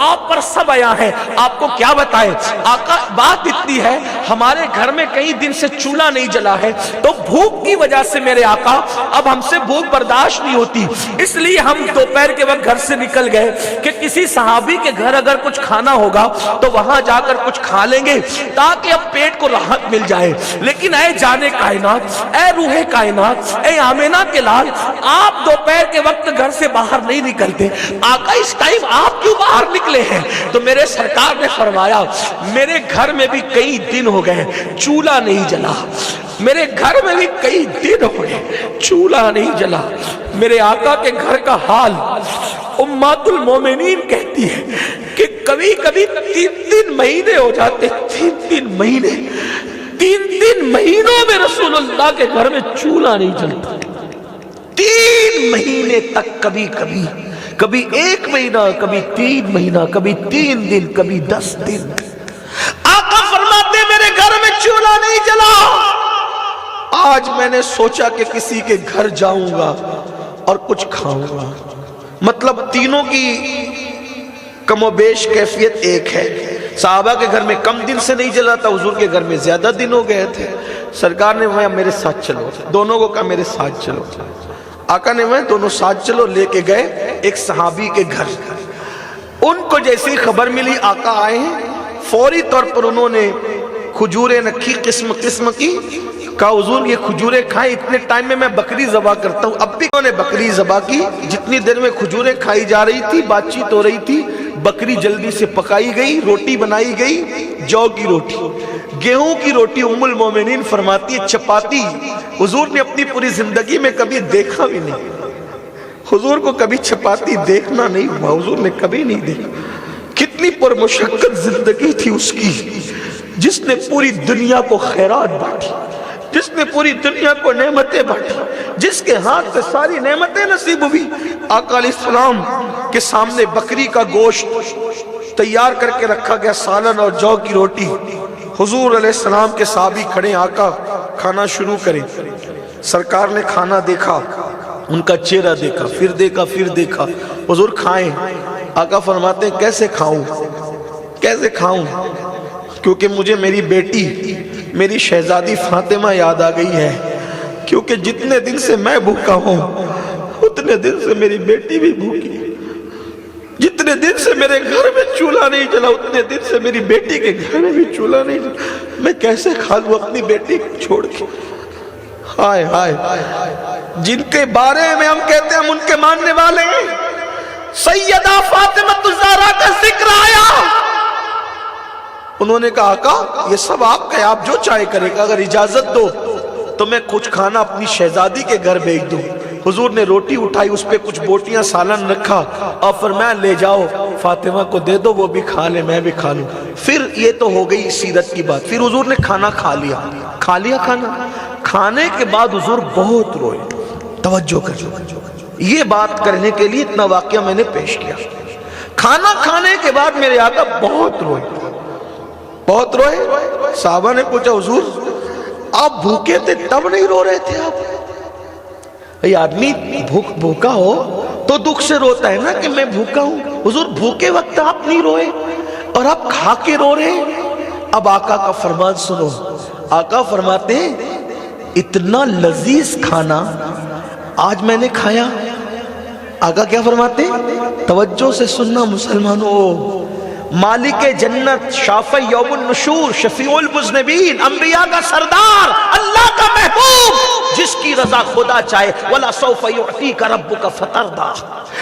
آپ پر سب آیا ہے، آپ کو کیا بتائے آقا؟ بات اتنی ہے ہمارے گھر میں کئی دن سے چولہا نہیں جلا ہے، تو بھوک کی وجہ سے میرے آقا اب ہم سے بھوک برداشت نہیں ہوتی، اس لیے ہم دوپہر کے وقت گھر سے نکل گئے کہ کسی صحابی کے گھر اگر کچھ کھانا ہوگا تو وہاں جا کر کچھ کھا لیں گے تاکہ اب پیٹ کو راحت مل جائے۔ لیکن اے جانے کائنات، اے روح کائنات، اے آمینہ کے لال، آپ دوپہر کے وقت گھر سے باہر نہیں نکلتے، آقا اس ٹائم آپ کیوں باہر نکلے ہیں؟ تو میرے سرکار نے فرمایا میرے گھر میں بھی کئی دن ہو گئے چولہا نہیں جلا، میرے گھر میں بھی کئی دن ہو گئے چولہا نہیں جلا۔ میرے آقا کے گھر کا حال امہات المومنین کہتی ہے کہ کبھی کبھی 3 مہینے ہو جاتے، 3 مہینے، 3 مہینوں میں رسول اللہ کے گھر میں چولہا نہیں جلتا، 3 مہینے تک، کبھی 1 مہینہ، کبھی 3 مہینہ، کبھی 3 دن، کبھی 10 دن۔ آقا فرماتے میرے گھر میں چولہا نہیں جلا۔ آج میں نے سوچا کہ کسی کے گھر جاؤں گا اور کچھ کھاؤں گا، مطلب تینوں کی کم و بیش کیفیت ایک ہے۔ صحابہ کے گھر میں کم دن سے نہیں جلا تھا، حضور کے گھر میں زیادہ دن ہو گئے تھے۔ سرکار نے وہ میرے ساتھ چلو، دونوں کو کہا میرے ساتھ چلو۔ آقا نے وہ دونوں ساتھ چلو لے کے گئے ایک صحابی کے گھر۔ ان کو جیسی خبر ملی آقا آئے ہیں، فوری طور پر انہوں نے کھجوریں رکھی قسم قسم کی، کہا حضور یہ کھجوریں کھائیں، اتنے ٹائم میں بکری ذبح کرتا ہوں۔ اب بھی انہوں نے بکری ذبح کی، جتنی دیر میں کھجوریں کھائی جا رہی تھی بات چیت ہو رہی تھی، بکری جلدی سے پکائی گئی، روٹی بنائی گئی، جو کی روٹی، گیہوں کی روٹی۔ ام المومنین فرماتی ہے چپاتی حضور نے اپنی پوری زندگی میں کبھی دیکھا بھی نہیں، حضور کو کبھی چپاتی دیکھنا نہیں ہوا، حضور نے کبھی نہیں دیکھا۔ کتنی پرمشقت زندگی تھی اس کی، جس نے پوری دنیا کو خیرات بانٹی، جس نے پوری دنیا کو نعمتیں بانٹی، جس کے ہاتھ سے ساری نعمتیں نصیب ہوئی۔ آقا علیہ السلام کے سامنے بکری کا گوشت تیار کر کے رکھا گیا، سالن اور جو کی روٹی۔ حضور علیہ السلام کے صحابی کھڑے، آقا کھانا شروع کریں۔ سرکار نے کھانا دیکھا، ان کا چہرہ دیکھا، پھر دیکھا، پھر دیکھا، حضور کھائیں۔ آقا فرماتے ہیں کیسے کھاؤں، کیسے کھاؤں، کیونکہ مجھے میری بیٹی، میری شہزادی فاطمہ یاد آ گئی ہے، کیونکہ جتنے دن سے میں بھوکا ہوں اتنے دن سے میری بیٹی بھی بھوکی، جتنے دن سے میرے گھر میں چولہا نہیں جلا اتنے دن سے میری بیٹی کے گھر میں بھی چولہا نہیں جلا، میں کیسے کھا لوں اپنی بیٹی کو چھوڑ کے۔ ہائے ہائے، جن کے بارے میں ہم کہتے ہیں ہم ان کے ماننے والے ہیں، سیدہ فاطمہ الزہرا کا ذکر آیا، انہوں نے کہا آقا یہ سب آپ کا ہے، آپ جو چاہے کرے گا، اگر اجازت دو تو میں کچھ کھانا اپنی شہزادی کے گھر بھیج دوں۔ حضور نے روٹی اٹھائی، اس پہ کچھ بوٹیاں سالن رکھا اور فرمایا لے جاؤ فاطمہ کو دے دو، وہ بھی کھا لے میں بھی کھا لوں۔ پھر یہ تو ہو گئی سیرت کی بات، پھر حضور نے کھانا کھا لیا کھانا کھانے کے بعد حضور بہت روئے۔ توجہ کرو، یہ بات کرنے کے لیے اتنا واقعہ میں نے پیش کیا۔ کھانا کھانے کے بعد میرے آقا بہت روئے، بہت روئے۔ صحابہ نے پوچھا حضور آپ بھوکے تھے تب نہیں رو رہے تھے آپ؟ آدمی بھوکا ہو تو دکھ سے روتا ہے نا کہ میں بھوکا ہوں، حضور بھوکے وقت آپ نہیں روئے اور آپ کھا کے رو رہے ہیں۔ اب آقا کا فرمان سنو، آقا فرماتے ہیں اتنا لذیذ کھانا آج میں نے کھایا۔ آقا کیا فرماتے ہیں؟ توجہ سے سننا مسلمانوں، مالک جنت، شافع یوم النشور، شفیع المذنبین، انبیاء کا سردار، اللہ کا محبوب، جس کی رضا خدا چاہے، وَلَا سَوْفَ يُعْتِيكَ رَبُّكَ فَتَرْضَىٰ،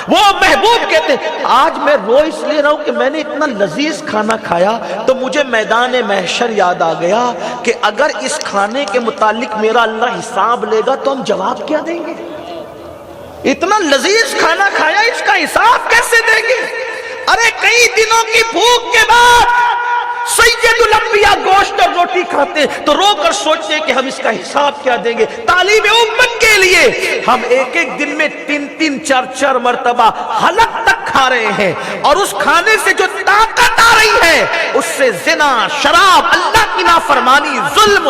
وہ محبوب کہتے ہیں آج میں رو اس لیے رہا ہوں کہ میں نے اتنا لذیذ کھانا کھایا تو مجھے میدان محشر یاد آ گیا کہ اگر اس کھانے کے متعلق میرا اللہ حساب لے گا تو ہم جواب کیا دیں گے؟ اتنا لذیذ کھانا کھایا، اس کا حساب کیسے دیں گے؟ ارے کئی دنوں کی بھوک کے بعد سید الانبیاء گوشت اور روٹی کھاتے تو رو کر سوچتے کہ ہم اس کا حساب کیا دیں گے۔ تعلیم امت کے لیے ہم ایک ایک دن میں 3 4 مرتبہ حلق تک کھا رہے ہیں، اور اس کھانے سے جو طاقت آ رہی ہے اس سے زنا، شراب، اللہ کی نافرمانی، ظلم،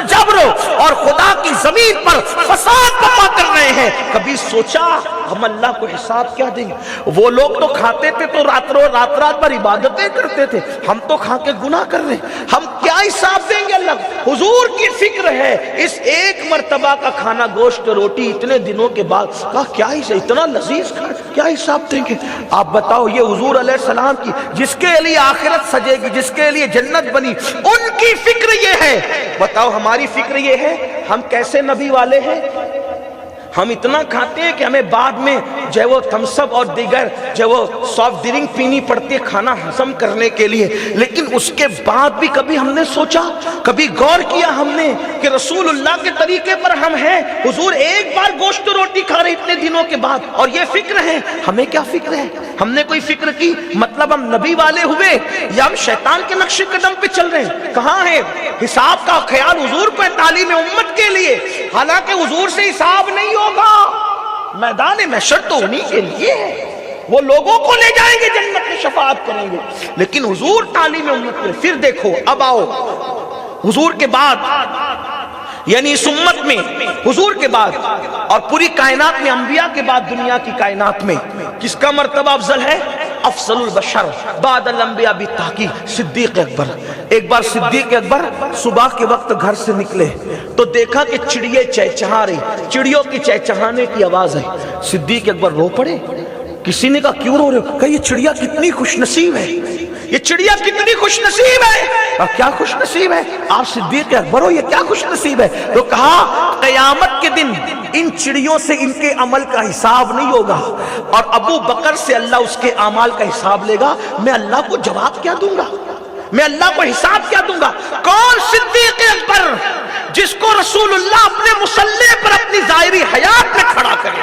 جبر اور خدا کی زمین پر فساد برپا کر رہے ہیں، کبھی سوچا ہم اللہ کو حساب کیا دیں گے؟ وہ لوگ تو کھاتے تھے تو رات بھر عبادتیں کرتے تھے، ہم تو کھا کے گناہ کر رہے ہیں، ہم کیا حساب دیں گے اللہ کو؟ حضور کی فکر ہے اس ایک مرتبہ کا کھانا گوشت روٹی اتنے دنوں کے بعد کہا کیا اتنا لذیذ کھانا کیا حساب دیں گے؟ آپ بتاؤ، یہ حضور علیہ السلام کی جس کے لیے آخرت سجے گی، جس کے لیے جنت بنی، ان کی فکر یہ ہے، بتاؤ ہماری فکر یہ ہے؟ ہم کیسے نبی والے ہیں؟ ہم اتنا کھاتے ہیں کہ ہمیں بعد میں جو وہ تھمس اپ اور دیگر جو وہ سافٹ ڈرنک پینی پڑتی ہے کھانا ہضم کرنے کے لیے، لیکن اس کے بعد بھی کبھی ہم نے سوچا، کبھی غور کیا ہم نے کہ رسول اللہ کے طریقے پر ہم ہیں؟ حضور ایک بار گوشت روٹی کھا رہے اتنے دنوں کے بعد، اور یہ فکر ہے، ہمیں کیا فکر ہے؟ ہم نے کوئی فکر کی؟ مطلب ہم نبی والے ہوئے یا ہم شیطان کے نقش قدم پہ چل رہے ہیں؟ کہاں ہے حساب کا خیال؟ حضور کو تعلیم امت کے لیے، حالانکہ حضور سے حساب نہیں ہوگا، میدان محشر تو انہی کے لیے ہے، وہ لوگوں کو لے جائیں گے جنت میں شفاعت کریں گے، لیکن حضور تعلیم امت میں۔ پھر دیکھو، اب آؤ حضور کے بعد، یعنی اس امت میں حضور کے بعد اور پوری کائنات میں، انبیاء کے بعد دنیا کی کائنات میں کس کا مرتبہ افضل ہے؟ افضل البشر بعد الانبیاء بالتحقیق صدیق اکبر۔ ایک بار صدیق اکبر صبح کے وقت گھر سے نکلے تو دیکھا کہ چڑیے چہچہا رہی، چڑیوں کی چہچہانے کی آواز ہے۔ صدیق اکبر رو پڑے۔ کسی نے کہا کیوں رو رہے ہو؟ کہ یہ چڑیا کتنی خوش نصیب ہے، یہ چڑیا کتنی خوش نصیب ہے۔ اور کیا خوش نصیب ہے؟ آپ صدیق اکبر ہو، یہ کیا خوش نصیب ہے؟ تو کہا قیامت کے دن ان چڑیوں سے ان کے عمل کا حساب نہیں ہوگا، اور ابو بکر سے اللہ اس کے اعمال کا حساب لے گا، میں اللہ کو جواب کیا دوں گا؟ میں اللہ کو حساب کیا دوں گا؟ کون صدیق اکبر جس کو رسول اللہ اپنے مصلی پر اپنی ظاہری حیات میں کھڑا کرے؟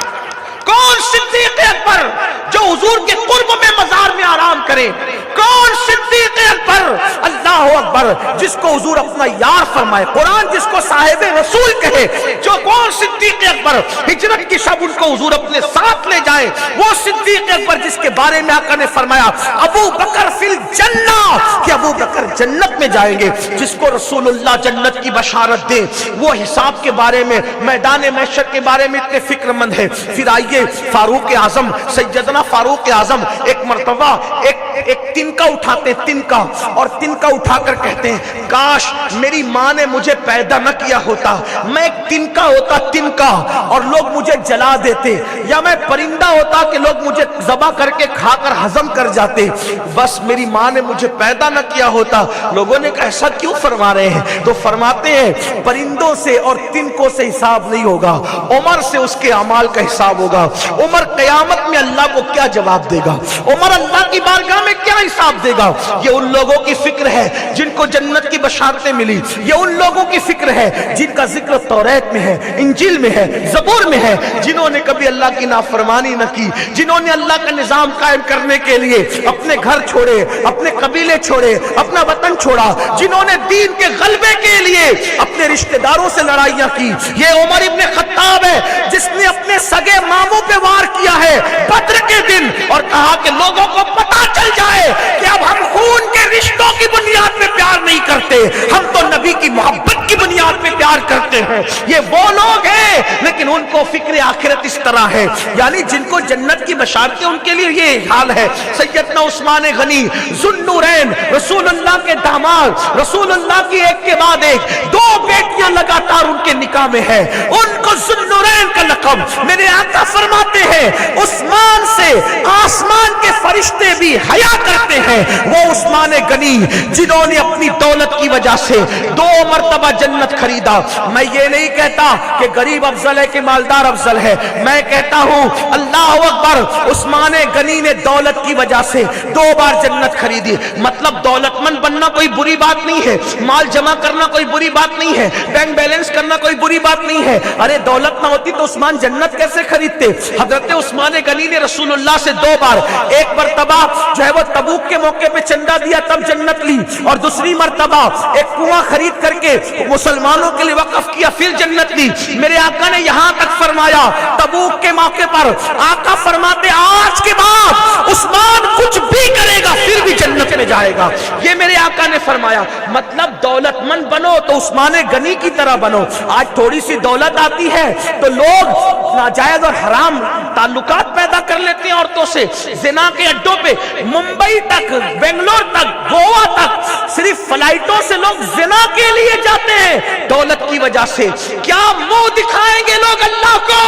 کون صدیق اکبر جو حضور کے قرب میں مزار میں آرام کرے؟ کون صدیق اکبر اللہ اکبر جس کو حضور اپنا یار فرمائے، قرآن جس کو صاحب رسول کہے؟ جو کون صدیق اکبر ہجرت کی شب ان کو حضور اپنے ساتھ لے جائے؟ وہ صدیق اکبر جس کے بارے میں آقا نے فرمایا ابو بکر فی الجنہ، کہ ابو بکر جنت میں جائیں گے، جس کو رسول اللہ جنت کی بشارت دے۔ وہ حساب کے بارے میں، میدان محشر کے بارے میں اتنے فکر مند ہے۔ پھر آئیے فاروق اعظم، سیدنا فاروق اعظم ایک مرتبہ ایک تنکا اٹھاتے، تنکا، اور تنکا اٹھا کر کہتے ہیں کاش میری ماں نے مجھے پیدا نہ کیا ہوتا، میں ایک تنکا ہوتا، تنکا، اور لوگ مجھے جلا دیتے، یا میں پرندہ ہوتا کہ لوگ مجھے ذبح کر کے کھا کر ہضم کر جاتے، بس میری ماں نے مجھے پیدا نہ کیا ہوتا۔ لوگوں نے کہا ایسا کیوں فرما رہے ہیں؟ تو فرماتے ہیں پرندوں سے اور تنکوں سے حساب نہیں ہوگا، عمر سے اس کے اعمال کا حساب ہوگا۔ عمر قیامت میں اللہ کو کیا جواب دے گا؟ عمر اللہ کی بارگاہ میں کیا حساب دے گا؟ یہ ان لوگوں کی فکر ہے جن کو جنت کی بشارتیں ملی، یہ ان لوگوں کی فکر ہے جن کا ذکر توریت میں ہے، انجیل میں ہے، زبور میں ہے، جنہوں نے کبھی اللہ کی نافرمانی نہ کی، جنہوں نے اللہ کا نظام قائم کرنے کے لیے اپنے گھر چھوڑے، اپنے قبیلے چھوڑے، اپنا وطن چھوڑا، جنہوں نے دین کے غلبے کے لیے اپنے رشتہ داروں سے لڑائیاں کی۔ یہ عمر ابن خطاب ہے جس نے اپنے سگے ماموں پہ وار کیا ہے بدر کے دن، اور کہا کہ لوگوں کو پتا چل جائے کہ اب ہم خون کے رشتوں کی بنیاد پہ پیار نہیں کرتے، ہم تو نبی کی محبت کی بنیاد پہ پیار کرتے ہیں۔ یہ وہ لوگ ہیں لیکن ان کو فکر آخرت اس طرح ہے، یعنی جن کو جنت کی بشارتیں ان کے لیے یہ حال ہے۔ سیدنا عثمان غنی ذوالنورین، رسول اللہ کے داماد، رسول اللہ کی ایک کے بعد ایک دو بیٹیاں لگاتار ان کے نکاح میں ہے، ان کو ذوالنورین کا لقب۔ میرے آقا فرماتے ہیں عثمان سے آسمان کے فرشتے بھی حیا کرتے ہیں۔ وہ عثمان غنی جنہوں نے اپنی دولت کی وجہ سے 2 مرتبہ جنت خریدا۔ میں یہ نہیں کہتا کہ غریب افضل ہے کہ مالدار افضل ہے، میں کہتا ہوں اللہ اکبر، عثمان غنی نے دولت کی وجہ سے 2 بار جنت خریدی۔ مطلب دولت مند بننا کوئی بری بات نہیں ہے، مال جمع کرنا کوئی بری بات نہیں ہے، بینک بیلنس کرنا کوئی بری بات نہیں ہے۔ ارے دولت نہ ہوتی تو عثمان جنت کیسے خریدتے؟ حضرت عثمان غنی نے رسول اللہ سے 2 بار، ایک مرتبہ جو ہے وہ تبوک کے موقع پہ چندہ دیا تب جنت لی، اور دوسری مرتبہ ایک کنواں خرید کر کے مسلمانوں کے لیے وقف کیا پھر جنت لی۔ میرے آقا نے یہاں تک فرمایا تبوک کے موقع پر، آقا فرماتے آج کے بعد عثمان کچھ بھی کرے گا پھر بھی جنت میں جائے گا۔ یہ میرے آقا نے فرمایا مطلب دولت مند بنو تو عثمان غنی کی طرح بنو. آج تھوڑی سی دولت آتی ہے تو لوگ ناجائز اور حرام تعلقات پیدا کر لیتے ہیں عورتوں سے. زنا کے اڈوں پہ ممبئی تک، بنگلور تک، گوا تک صرف فلائٹوں سے لوگ زنا کے لیے جاتے ہیں دولت کی وجہ سے. کیا منہ دکھائیں گے لوگ اللہ کو؟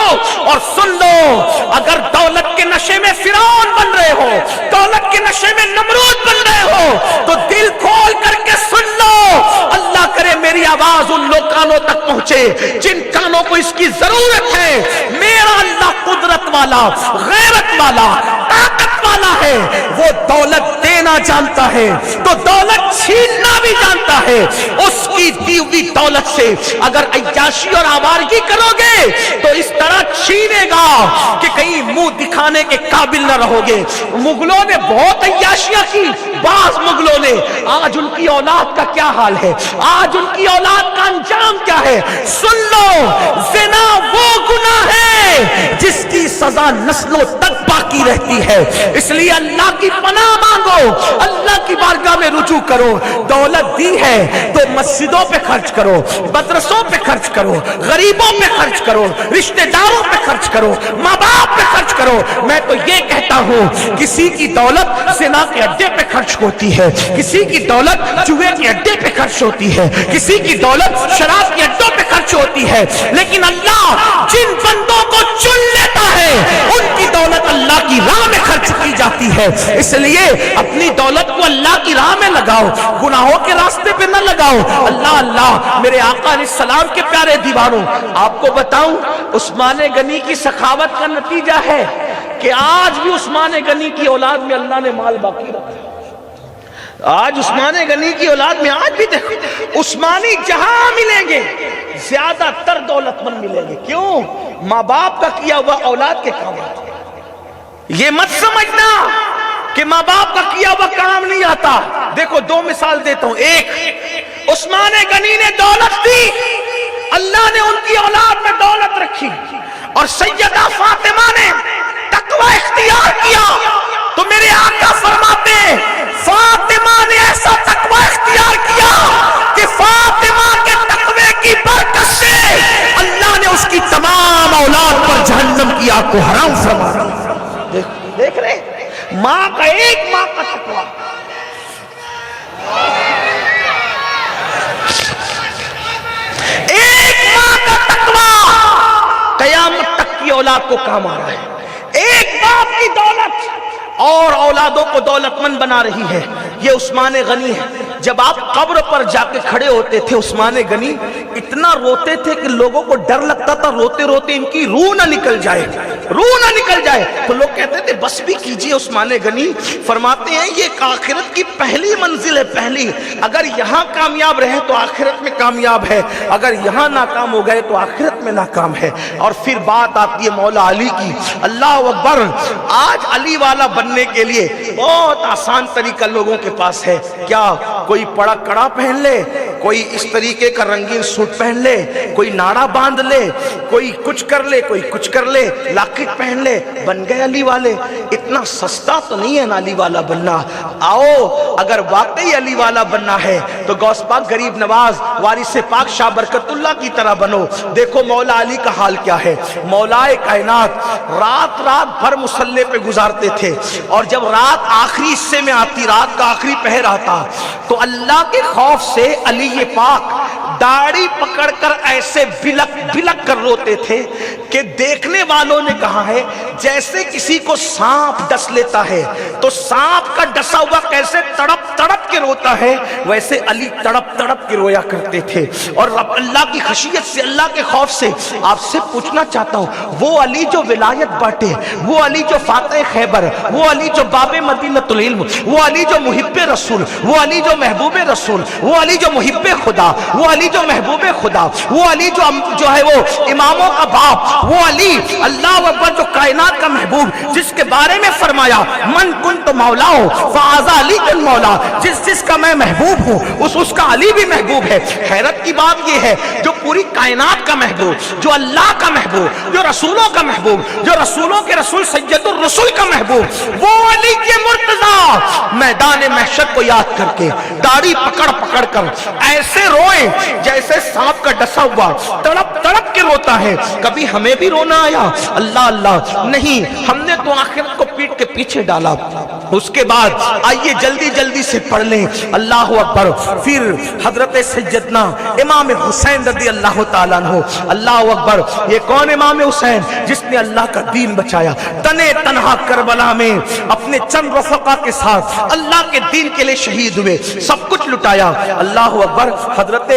اور سن لو، اگر دولت کے نشے میں فرعون بن رہے ہو، دولت کے نشے میں نمرود بن رہے ہو، تو دل کھول کر کے سن لو. اللہ کرے میری آواز ان لوگ کانوں تک پہنچے جن کانوں کو اس کی ضرورت ہے. میرا اللہ قدرت والا، غیرت والا، طاقت والا ہے. وہ دولت دینا جانتا ہے تو دولت چھیننا بھی جانتا ہے. اس کی دی ہوئی دولت سے اگر عیاشی اور آوارگی کرو گے تو اس طرح چھینے گا کہ کہیں منہ دکھانے کے قابل نہ رہو گے. مغلوں نے بہت عیاشیاں کی، بعض مغلوں نے. آج ان کی اولاد کا کیا حال ہے؟ آج ان کی اولاد کا انجام کیا ہے؟ سن لو، زنا وہ گناہ ہے جس کی سزا نسلوں تک باقی رہتی ہے. اس لیے اللہ کی پناہ مانگو، اللہ کی بارگاہ میں رجوع کرو. دولت دی ہے تو مسجدوں پہ خرچ کرو، مدرسوں پہ خرچ کرو، غریبوں پہ خرچ کرو، رشتہ داروں پہ خرچ کرو، ماں باپ پہ خرچ کرو. میں تو یہ کہتا ہوں کسی کی دولت زنا کے اڈے پہ خرچ ہوتی ہے، کسی کی دولت جوئے کے اڈے پہ خرچ ہوتی ہے، کسی کی دولت شراب کے اڈوں پہ خرچ ہوتی ہے. لیکن اللہ جن بندوں کو چن لیتا ہے ان کی دولت اللہ کی راہ میں خرچ کی جاتی ہے. اس لیے اپنی دولت کو اللہ کی راہ میں لگاؤ، گناہوں کے راستے پہ نہ لگاؤ. اللہ اللہ میرے آقا علیہ السلام کے پیارے دیوانوں، آپ کو بتاؤں عثمان غنی کی سخاوت کا نتیجہ ہے کہ آج بھی عثمان غنی کی اولاد میں اللہ نے مال باقی رکھا. آج عثمان غنی کی اولاد میں آج بھی دیکھو عثمانی جہاں ملیں گے زیادہ تر دولت مند ملیں گے. کیوں؟ ماں باپ کا کیا ہوا اولاد کے کام آتا. یہ مت سمجھنا کہ ماں باپ کا کیا ہوا کام نہیں آتا. دیکھو دو مثال دیتا ہوں. ایک، عثمان غنی نے دولت دی، اللہ نے ان کی اولاد میں دولت رکھی، اور سیدہ فاطمہ نے تقوی اختیار کیا. تو میرے آقا فرماتے ہیں فاطمہ نے ایسا تقوی اختیار کیا کہ فاطمہ کے تقوی کی برکت سے اللہ نے اس کی تمام اولاد پر جہنم کی آگ کو حرام فرما دیا. دیکھ رہے ماں کا، ایک ماں کا تقوی، ایک ماں کا تقوی قیامت تک کی اولاد کو کام آ رہا ہے. ایک باپ کی دولت اور اولادوں کو دولت مند بنا رہی ہے. یہ عثمان غنی ہے. جب آپ قبر پر جا کے کھڑے ہوتے تھے عثمان غنی اتنا روتے تھے کہ لوگوں کو ڈر لگتا تھا روتے روتے ان کی روح نہ نکل جائے، روح نہ نکل جائے. تو لوگ کہتے تھے بس بھی کیجئے. عثمان غنی فرماتے ہیں یہ آخرت کی پہلی منزل ہے، پہلی. اگر یہاں کامیاب رہے تو آخرت میں کامیاب ہے، اگر یہاں ناکام ہو گئے تو آخرت میں ناکام ہے. اور پھر بات آتی ہے مولا علی کی. اللہ اکبر. آج علی والا بننے کے لیے بہت آسان طریقہ لوگوں کے پاس ہے. کیا؟ کوئی پڑا کڑا پہن لے، کوئی اس طریقے کا رنگین سوٹ پہن لے، کوئی ناڑا باندھ لے، کوئی کچھ کر لے، کوئی کچھ کر لے، لاکٹ پہن لے، بن گئے علی والے. اتنا سستا تو نہیں ہے نا علی والا بننا. آؤ اگر واقعی علی والا بننا ہے تو غوث پاک غریب نواز وارث پاک شاہ برکت اللہ کی طرح بنو. دیکھو مولا علی کا حال کیا ہے. مولائے کائنات رات رات بھر مصلے پہ گزارتے تھے، اور جب رات آخری حصے میں آتی، رات کا آخری پہر آتا، تو اللہ کے خوف سے علی پاک داڑھی پکڑ کر ایسے بلک بلک کر روتے تھے کہ دیکھنے والوں نے کہا ہے جیسے کسی کو سانپ ڈس لیتا ہے تو سانپ کا ڈسا ہوا کیسے تڑپ تڑپ کے روتا ہے، ویسے علی تڑپ تڑپ کے رویا کرتے تھے. اور رب اللہ کی خشیت سے، اللہ کے خوف سے آپ سے پوچھنا چاہتا ہوں، وہ علی جو ولایت بانٹے، وہ علی جو فاتح خیبر، وہ علی جو باب مدینۃ العلم، وہ علی جو محب رسول، وہ علی جو محبوب رسول، وہ علی جو محب خدا، وہ علی جو محبوب خدا، وہ علی جو ہے وہ اماموں کا باپ، وہ علی اللہ اکبر جو کائنات کا محبوب جس کے بارے میں فرمایا من کنت مولاہ فہذا علی کن مولا، جس کا میں محبوب ہوں اس کا علی بھی محبوب ہے۔ حیرت کی بات یہ ہے جو پوری کائنات کا محبوب، جو اللہ کا محبوب، جو رسولوں کا محبوب، جو رسولوں کے رسول سید الرسول کا محبوب، وہ علی کے مرتضی میدان محشر کو یاد کر کے داڑھی پکڑ پکڑ کر ایسے روئے جیسے سانپ کا ڈسا ہوا تڑپ تڑپ کے روتا ہے۔ کبھی ہمیں بھی رونا آیا؟ اللہ اللہ نہیں، ہم نے تو آخرت کو پیٹ کے پیچھے ڈالا۔ اس کے بعد آئیے جلدی جلدی سے پڑھ لیں اللہ اکبر۔ پھر حضرت سیدنا امام حسین رضی اللہ تعالیٰ عنہ، اللہ اکبر، یہ کون امام حسین؟ جس نے اللہ کا دین بچایا، تنے تنہا کربلا میں اپنے چند رفقا کے ساتھ اللہ کے دین کے لیے شہید ہوئے، سب کچھ لٹایا۔ اللہ اکبر۔ حضرت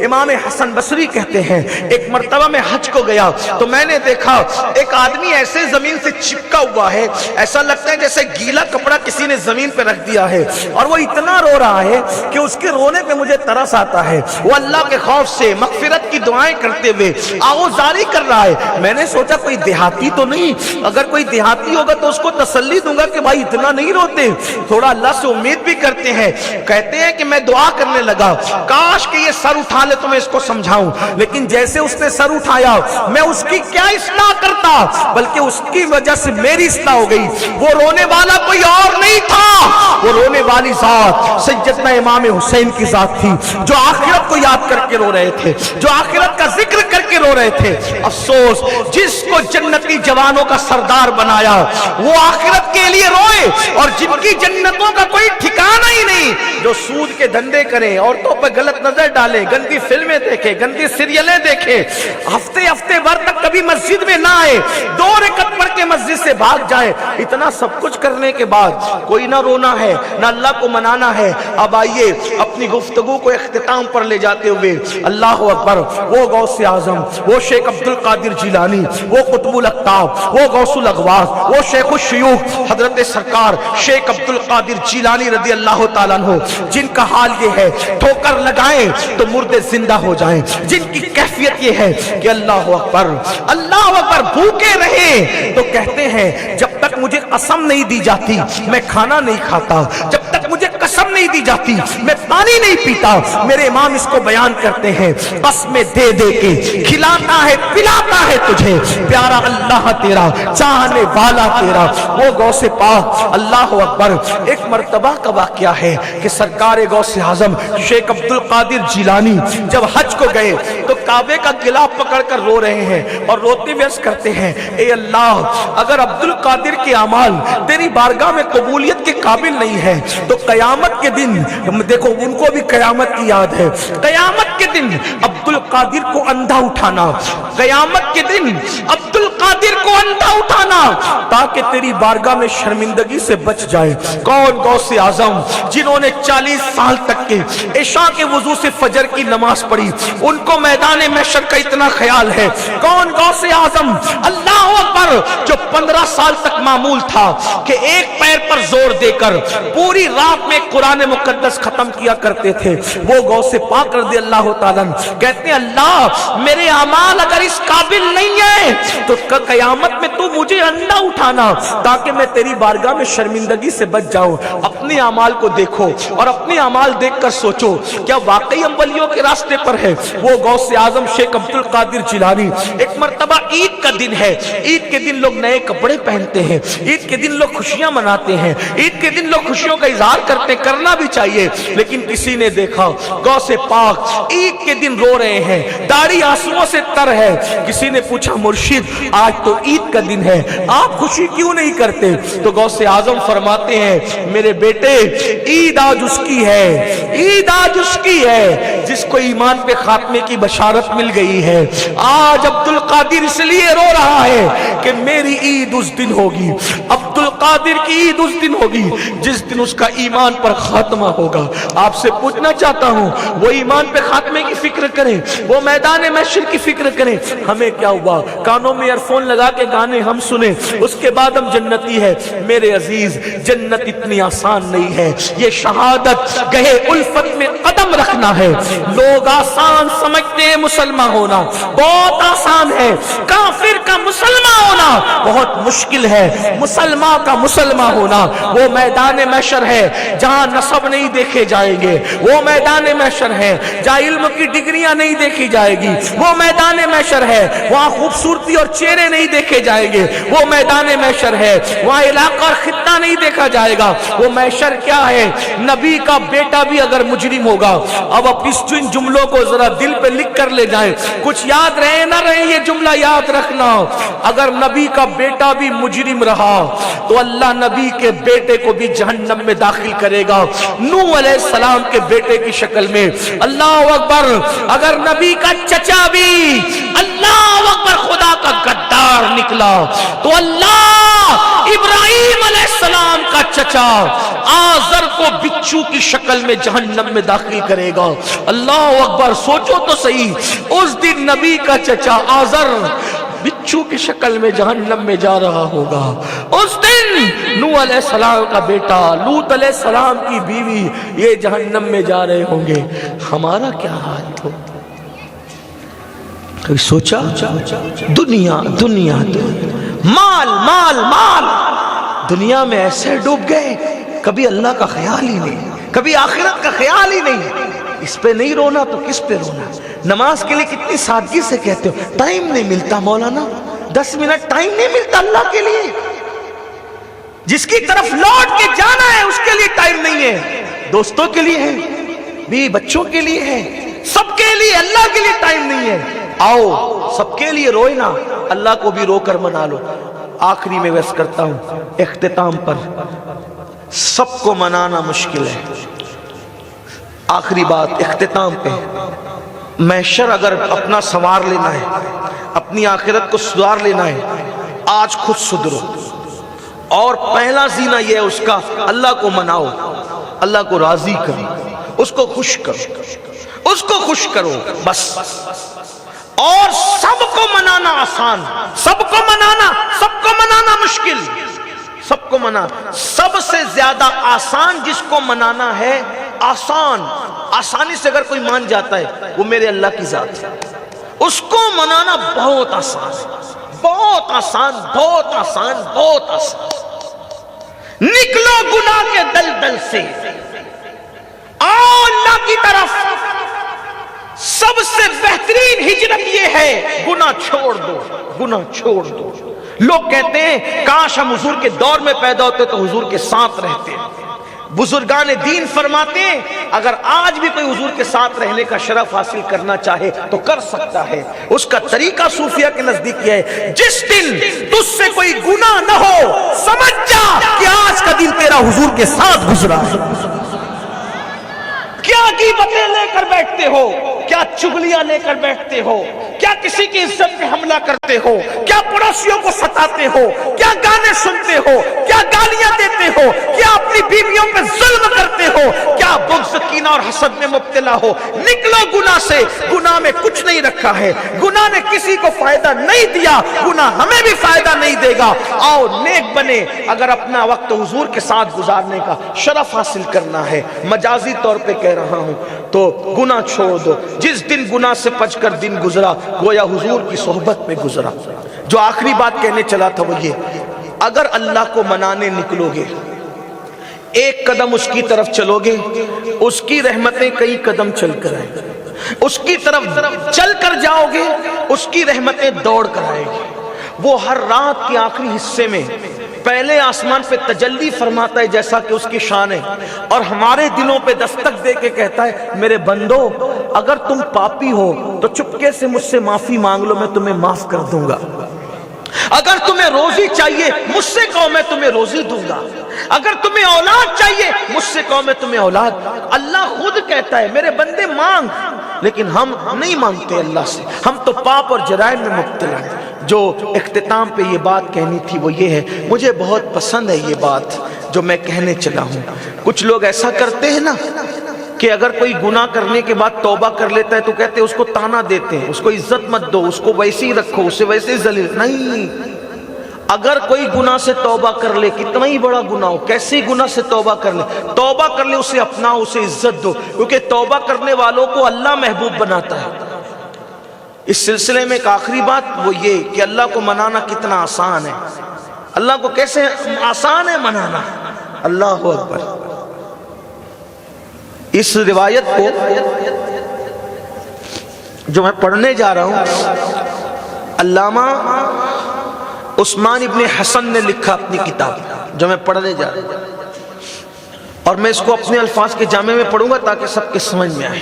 امام حسن بصری کہتے ہیں ایک مرتبہ میں حج کو گیا تو میں نے دیکھا ایک آدمی ایسے زمین سے چپکا ہوا ہے، ایسا لگتا ہے جیسے گیلا کپڑا کسی نے زمین پہ رکھ دیا ہے، اور وہ اتنا رو رہا ہے کہ اس کے رونے پہ مجھے ترس آتا ہے۔ وہ اللہ کے خوف سے مغفرت کی دعائیں کرتے ہوئے آوازاری کر رہا ہے۔ میں نے سوچا کوئی دیہاتی تو نہیں، اگر کوئی دیہاتی ہوگا تو اس کو تسلی دوں گا کہ بھائی اتنا نہیں روتے، تھوڑا اللہ سے امید بھی کرتے ہیں۔ کہتے ہیں کہ میں دعا کرنے لگا کاش کہ یہ سر اٹھا لے تو میں اس کو سمجھاؤں، لیکن جیسے اس نے سر اٹھایا میں اس کی کیا اصلاح کرتا، بلکہ اس کی وجہ سے میری اصلاح ہو گئی۔ وہ رونے والا کوئی اور نہیں تھا، وہ رونے والی ذات سیدنا امام حسین کی ذات تھی، جو آخرت کو یاد کر کے رو رہے تھے، جو آخرت کا ذکر کر کے رو رہے تھے۔ افسوس جس کو جنتی جوانوں کا سردار بنایا وہ آخرت کے لیے روئے، اور جن کی جنتوں کا کوئی ٹھکانہ ہی نہیں، جو سود کے دھندے کریں، عورتوں پہ غلط نظر ڈالیں، گندی فلمیں دیکھیں، گندی سیریلیں دیکھیں، ہفتے ہفتے بھر تک کبھی مسجد میں نہ آئے، 2 رکعت پڑھ کے مسجد سے بھاگ جائے، اتنا سب کچھ کرنے کے بعد کوئی نہ رونا ہے نہ اللہ کو منانا ہے۔ اب آئیے اپنی گفتگو کو اختتام پر لے جاتے ہوئے اللہ اکبر، وہ غوث اعظم، وہ شیخ عبد القادر جیلانی، وہ قطب الاقطاب، وہ غوث الاغواث، وہ شیخ الشیوخ حضرت سرکار شیخ عبد القادر جیلانی رضی اللہ تعالیٰ عنہ، جن کا حال یہ ہے ٹھوکر لگائیں تو مردے زندہ ہو جائیں، جن کی کیفیت یہ ہے کہ اللہ اکبر اللہ اکبر، بھوکے رہے تو کہتے ہیں جب تک مجھے قسم نہیں دی جاتی میں کھانا نہیں کھاتا، جب تک مجھے قسم نہیں دی جاتی میں پانی نہیں پیتا۔ میرے امام اس کو بیان کرتے ہیں قسمیں دے دے کے کھلاتا ہے پلاتا ہے تجھے پیارا اللہ تیرا، چاہنے والا تیرا، وہ غوث پاک۔ اللہ اکبر۔ ایک مرتبہ کا واقعہ ہے کہ سرکار غوث اعظم شیخ عبد القادر جیلانی جب حج کو گئے تو کعبے کا گلا پکڑ کر رو رہے ہیں، اور روتے ہوئے عرض کرتے ہیں اے اللہ اگر عبد القادر کے اعمال تیری بارگاہ میں قبولیت کے قابل نہیں ہے تو قیامت کے دن، دیکھو ان کو بھی قیامت کی یاد ہے، قیامت کے دن عبد القادر کو اندھا اٹھانا، قیامت کے دن عبد القادر کو اندھا اٹھانا تاکہ تیری بارگاہ میں شرمندگی سے بچ جائے۔ کون غوث اعظم جنہوں نے 40 سال تک کے عشاء کے وضو سے فجر کی نماز پڑھی، ان کو میدان محشر کا اتنا خیال ہے؟ کون غوث اعظم اللہ اکبر جو 15 سال تک معمول تھا کہ ایک پیر پر زور دے کر پوری رات میں قرآن مقدس ختم کیا کرتے تھے؟ وہ غوث پاک رضی اللہ تعالیٰ کہتے ہیں اللہ میرے اعمال اگر اس قابل نہیں ہے تو قیامت میں تو مجھے اندھا اٹھانا تاکہ میں تیری بارگاہ میں شرمندگی سے بچ جاؤں۔ اپنے اعمال کو دیکھو اور اپنے اعمال دیکھ کر سوچو کیا واقعی ہم ولیوں کے راستے پر ہے؟ وہ غوث اعظم شیخ عبد القادر جیلانی، ایک مرتبہ عید کا دن ہے، عید کے دن لوگ نئے کپڑے پہنتے ہیں، عید کے دن لوگ خوشیاں مناتے ہیں، عید کے دن لوگ خوشیوں کا اظہار کرتے، کرنا بھی چاہیے، لیکن کسی نے دیکھا غوث پاک عید کے دن رو رہے ہیں، داڑھی آنسوؤں سے تر ہے۔ کسی نے پوچھا مرشد آج تو عید کا دن ہے، آپ خوشی کیوں نہیں کرتے؟ تو غوث اعظم فرماتے ہیں میرے بیٹے عید آج اس کی ہے، عید آج اس کی ہے جس کو ایمان پہ خاتمے کی بشارت مل گئی ہے۔ آج عبد القادر اس لیے رو رہا ہے کہ میری عید اس دن ہوگی، عبد القادر کی عید اس دن ہوگی جس دن اس کا ایمان پر خاتمہ ہوگا۔ آپ سے پوچھنا چاہتا ہوں وہ ایمان پہ خاتمے کی فکر کریں، وہ میدان محشر کی فکر کریں۔ ہمیں کیا ہوا؟ کانوں میں ایئر فون لگا کے گانے ہم سنیں، اس کے بعد ہم جنتی ہے۔ میرے عزیز جنت اتنی آسان نہیں ہے، یہ شہادت گہے الفت میں قدم رکھنا ہے۔ لوگ آسان سمجھتے ہیں مسلمان ہونا، بہت آسان ہے، کافر کا مسلمان ہونا بہت بہت مشکل ہے۔ مسلمان کا مسلمان ہونا وہ میدان محشر ہے جہاں نسب نہیں دیکھے جائیں گے، وہ میدان محشر ہے جہاں علم کی ڈگریاں نہیں دیکھی جائے گی، وہ میدان محشر ہے وہاں خوبصورتی اور چہرے نہیں دیکھے جائیں گے، وہ میدان محشر ہے وہاں علاقہ اور خطہ نہیں دیکھا جائے گا۔ وہ محشر کیا ہے؟ نبی کا بیٹا بھی اگر مجرم ہوگا، اب ان جملوں کو ذرا دل پہ لکھ کر لے جائیں، کچھ یاد رہے نہ رہے یہ جملہ یاد رکھنا، اگر نبی کا بیٹا بھی مجرم رہا تو اللہ نبی کے بیٹے کو بھی جہنم میں داخل کرے گا، نوح علیہ السلام کے بیٹے کی شکل میں۔ اللہ اکبر! اگر نبی کا چچا بھی اللہ اکبر خدا کا غدار نکلا تو اللہ ابراہیم علیہ السلام کا چچا آزر کو بچھو کی شکل میں جہنم میں داخل کرے گا۔ اللہ اکبر! سوچو تو صحیح، اس دن نبی کا چچا آزر بچھو کی شکل میں جہنم میں جا رہا ہوگا، اس دن نوح علیہ السلام کا بیٹا، لوط علیہ السلام کی بیوی یہ جہنم میں جا رہے ہوں گے، ہمارا کیا حال ہو؟ کبھی سوچا؟ دنیا دنیا مال مال مال، دنیا میں ایسے ڈوب گئے کبھی اللہ کا خیال ہی نہیں، کبھی آخرت کا خیال ہی نہیں۔ اس پہ نہیں رونا تو کس پہ رونا؟ نماز کے لیے کتنی سادگی سے کہتے ہو، ٹائم نہیں ملتا مولانا، 10 منٹ ٹائم نہیں ملتا اللہ کے لیے، جس کی طرف لوٹ کے جانا ہے اس کے لیے ٹائم نہیں ہے، دوستوں کے لیے ہے، بیوی بچوں کے لیے ہے، سب کے لیے، اللہ کے لیے ٹائم نہیں ہے۔ آؤ سب کے لیے روئے نا، اللہ کو بھی رو کر منا لو۔ آخری میں ویس کرتا ہوں اختتام پر، سب کو منانا مشکل ہے۔ آخری بات اختتام پہ، محشر اگر اپنا سنوار لینا ہے، اپنی آخرت کو سدھار لینا ہے، آج خود سدھرو، اور پہلا زینہ یہ ہے اس کا، اللہ کو مناؤ، اللہ کو راضی کرو، اس کو خوش کرو، اس کو خوش کرو بس۔ اور سب کو منانا آسان، سب کو منانا مشکل، سب کو منانا سب سے زیادہ آسان جس کو منانا ہے، آسانی سے اگر کوئی مان جاتا ہے وہ میرے اللہ کی ذات ہے، اس کو منانا بہت آسان، بہت آسان، بہت آسان، بہت آسان۔ نکلو گناہ کے دلدل سے، آؤ اللہ کی طرف۔ سب سے بہترین ہجرت یہ ہے، گناہ چھوڑ دو، گناہ چھوڑ دو۔ لوگ کہتے ہیں کاش ہم حضور کے دور میں پیدا ہوتے تو حضور کے ساتھ رہتے۔ بزرگان دین فرماتے ہیں اگر آج بھی کوئی حضور کے ساتھ رہنے کا شرف حاصل کرنا چاہے تو کر سکتا ہے۔ اس کا طریقہ صوفیہ کے نزدیک یہ ہے، جس دن تجھ سے کوئی گناہ نہ ہو سمجھ جا کہ آج کا دن تیرا حضور کے ساتھ گزرا ہے۔ کیا غیبتیں لے کر بیٹھتے ہو، کیا چغلیاں لے کر بیٹھتے ہو، کیا کسی کی عزت پہ حملہ کرتے ہو، کیا پڑوسیوں کو ستاتے ہو، کیا گانے سنتے ہو، کیا گالیاں دیتے ہو، کیا اپنی بیویوں پہ ظلم کرتے ہو، کیا بغض، کینہ اور حسد میں مبتلا ہو۔ نکلو گناہ سے، گناہ میں کچھ نہیں رکھا ہے، گناہ نے کسی کو فائدہ نہیں دیا، گناہ ہمیں بھی فائدہ نہیں دے گا۔ آؤ نیک بنے، اگر اپنا وقت حضور کے ساتھ گزارنے کا شرف حاصل کرنا ہے، مجازی طور پہ کہہ رہا ہوں، تو گناہ چھوڑ دو۔ جس دن گناہ سے بچ کر دن گزرا گویا حضور کی صحبت میں گزرا۔ جو آخری بات کہنے چلا تھا وہ یہ، اگر اللہ کو منانے نکلو گے، ایک قدم اس کی طرف چلو گے، اس کی رحمتیں کئی قدم چل کر آئیں گی، اس کی طرف چل کر جاؤ گے، اس کی رحمتیں دوڑ کر آئیں گی۔ وہ ہر رات کے آخری حصے میں پہلے آسمان پہ تجلی فرماتا ہے جیسا کہ اس کی شان ہے، اور ہمارے دلوں پہ دستک دے کے کہتا ہے میرے بندو اگر تم پاپی ہو تو چپکے سے مجھ سے معافی مانگ لو، میں تمہیں معاف کر دوں گا۔ اگر تمہیں روزی چاہیے مجھ سے کہو میں تمہیں روزی دوں گا، اگر تمہیں اولاد چاہیے مجھ سے کہو میں تمہیں اولاد۔ اللہ خود کہتا ہے میرے بندے مانگ، لیکن ہم نہیں مانگتے اللہ سے، ہم تو پاپ اور جرائم میں مبتلا ہیں۔ جو اختتام پہ یہ بات کہنی تھی وہ یہ ہے، مجھے بہت پسند ہے یہ بات جو میں کہنے چلا ہوں۔ کچھ لوگ ایسا کرتے ہیں نا کہ اگر کوئی گناہ کرنے کے بعد توبہ کر لیتا ہے تو کہتے ہیں اس کو تانا دیتے ہیں، اس کو عزت مت دو، اس کو ویسے ہی رکھو، اسے ویسے ہی ذلیل۔ نہیں، اگر کوئی گناہ سے توبہ کر لے، کتنا ہی بڑا گناہ ہو، کیسے گناہ سے توبہ کر لے، توبہ کر لے، اسے اپناؤ، اسے عزت دو، کیونکہ توبہ کرنے والوں کو اللہ محبوب بناتا ہے۔ اس سلسلے میں ایک آخری بات وہ یہ کہ اللہ کو منانا کتنا آسان ہے۔ اللہ کو کیسے آسان ہے منانا. اللہ اکبر. اس روایت کو جو میں پڑھنے جا رہا ہوں علامہ عثمان ابن حسن نے لکھا اپنی کتاب جو میں پڑھنے جا رہا ہوں, اور میں اس کو اپنے الفاظ کے جامع میں پڑھوں گا تاکہ سب کے سمجھ میں آئے.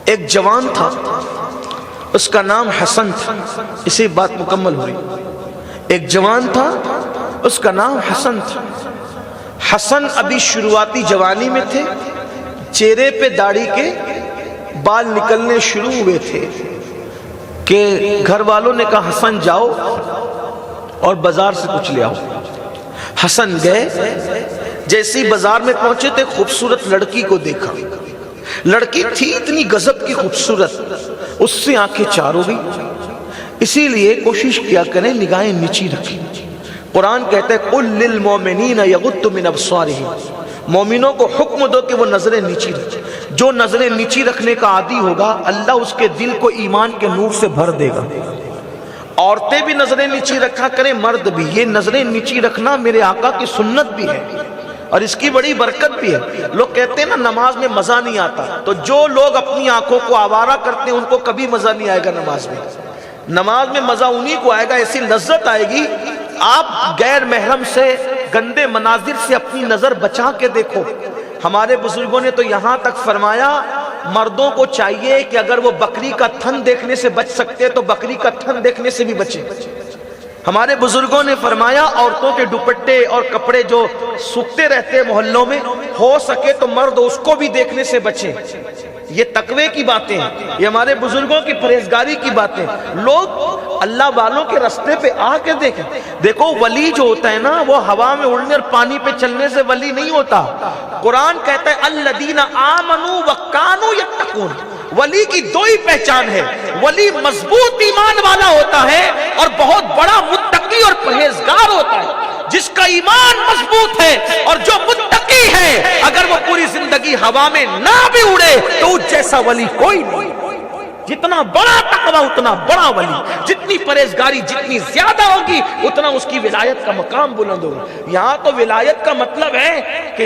ایک جوان تھا, اس کا نام حسن تھا. اسی بات مکمل ہوئی. ایک جوان تھا, اس کا نام حسن تھا. حسن ابھی شروعاتی جوانی میں تھے, چہرے پہ داڑھی کے بال نکلنے شروع ہوئے تھے کہ گھر والوں نے کہا حسن جاؤ اور بازار سے کچھ لے آؤ. حسن گئے. جیسی بازار میں پہنچے تو خوبصورت لڑکی کو دیکھا. لڑکی تھی اتنی غضب کی خوبصورت, اس سے آنکھیں چار ہو گئی. اسی لیے کوشش کیا کریں نگاہیں نیچی رکھیں. قرآن کہتا ہے قُلْ لِلْمُؤْمِنِينَ يَغُضُّ مِنْ أَبْصَارِهِمْ, مومنوں کو حکم دو کہ وہ نظریں نیچی رکھیں. جو نظریں نیچی رکھنے کا عادی ہوگا اللہ اس کے دل کو ایمان کے نور سے بھر دے گا. عورتیں بھی نظریں نیچی رکھا کریں, مرد بھی. یہ نظریں نیچی رکھنا میرے آقا کی سنت بھی ہے اور اس کی بڑی برکت بھی ہے. لوگ کہتے ہیں نا نماز میں مزہ نہیں آتا, تو جو لوگ اپنی آنکھوں کو آوارہ کرتے ہیں ان کو کبھی مزہ نہیں آئے گا نماز میں. نماز میں مزہ انہی کو آئے گا, ایسی لذت آئے گی. آپ غیر محرم سے, گندے مناظر سے اپنی نظر بچا کے دیکھو. ہمارے بزرگوں نے تو یہاں تک فرمایا مردوں کو چاہیے کہ اگر وہ بکری کا تھن دیکھنے سے بچ سکتے تو بکری کا تھن دیکھنے سے بھی بچیں. ہمارے بزرگوں نے فرمایا عورتوں کے دوپٹے اور کپڑے جو سوکھتے رہتے ہیں محلوں میں, ہو سکے تو مرد اس کو بھی دیکھنے سے بچیں. یہ تقوی کی باتیں ہیں, یہ ہمارے بزرگوں کی پرہیزگاری کی باتیں. لوگ اللہ والوں کے رستے پہ آ کے دیکھیں. دیکھو ولی جو ہوتا ہے نا وہ ہوا میں اڑنے اور پانی پہ چلنے سے ولی نہیں ہوتا. قرآن کہتا ہے الذین آمنوا وکانوا یتقون. ولی کی دو ہی پہچان ہے, ولی مضبوط ایمان والا ہوتا ہے اور بہت بڑا متقی اور پرہیزگار ہوتا ہے. جس کا ایمان مضبوط ہے اور جو متقی ہے, اگر وہ پوری زندگی ہوا میں نہ بھی اڑے تو اس جیسا ولی کوئی نہیں. جتنا بڑا تقوی اتنا بڑا ولی, جتنی پرہیزگاری جتنی زیادہ ہوگی اتنا اس کی ولایت کا مقام بلند ہوگا. یہاں تو ولایت کا مطلب ہے کہ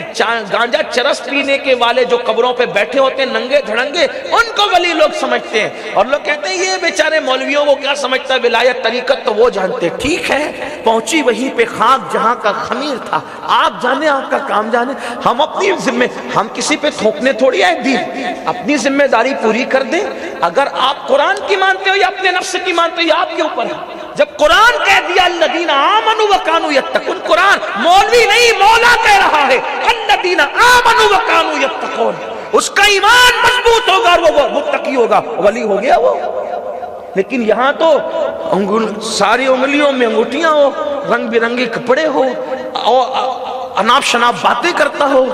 گانجا چرس پینے کے والے جو قبروں پہ بیٹھے ہوتے ہیں ننگے دھڑنگے, ان کو ولی لوگ سمجھتے ہیں. اور لوگ کہتے ہیں یہ بیچارے مولویوں کو کیا سمجھتا ہے ولایت طریقت تو وہ جانتے. ٹھیک ہے, پہنچی وہیں پہ خاک جہاں کا خمیر تھا. آپ جانے, آپ کا کام جانے. ہم اپنی ذمہ, ہم کسی پہ تھوکنے تھوڑی آئے دین, اپنی ذمہ داری پوری کر دیں. اگر آپ قرآن کی مانتے ہو یا اپنے نفس کی مانتے ہو یہ آپ کے اوپر ہے. جب قرآن کہہ دیا الذین آمنوا وکانوا یتقون, قرآن مولوی نہیں مولا کہہ رہا ہے الذین آمنوا وکانوا یتقون. اس کا ایمان مضبوط ہوگا اور وہ متقی ہوگا, ولی ہو گیا وہ. لیکن یہاں تو ساری انگلیوں میں انگوٹھیاں ہو, رنگ برنگے کپڑے ہو, اناپ شناپ باتیں کرتا ہو.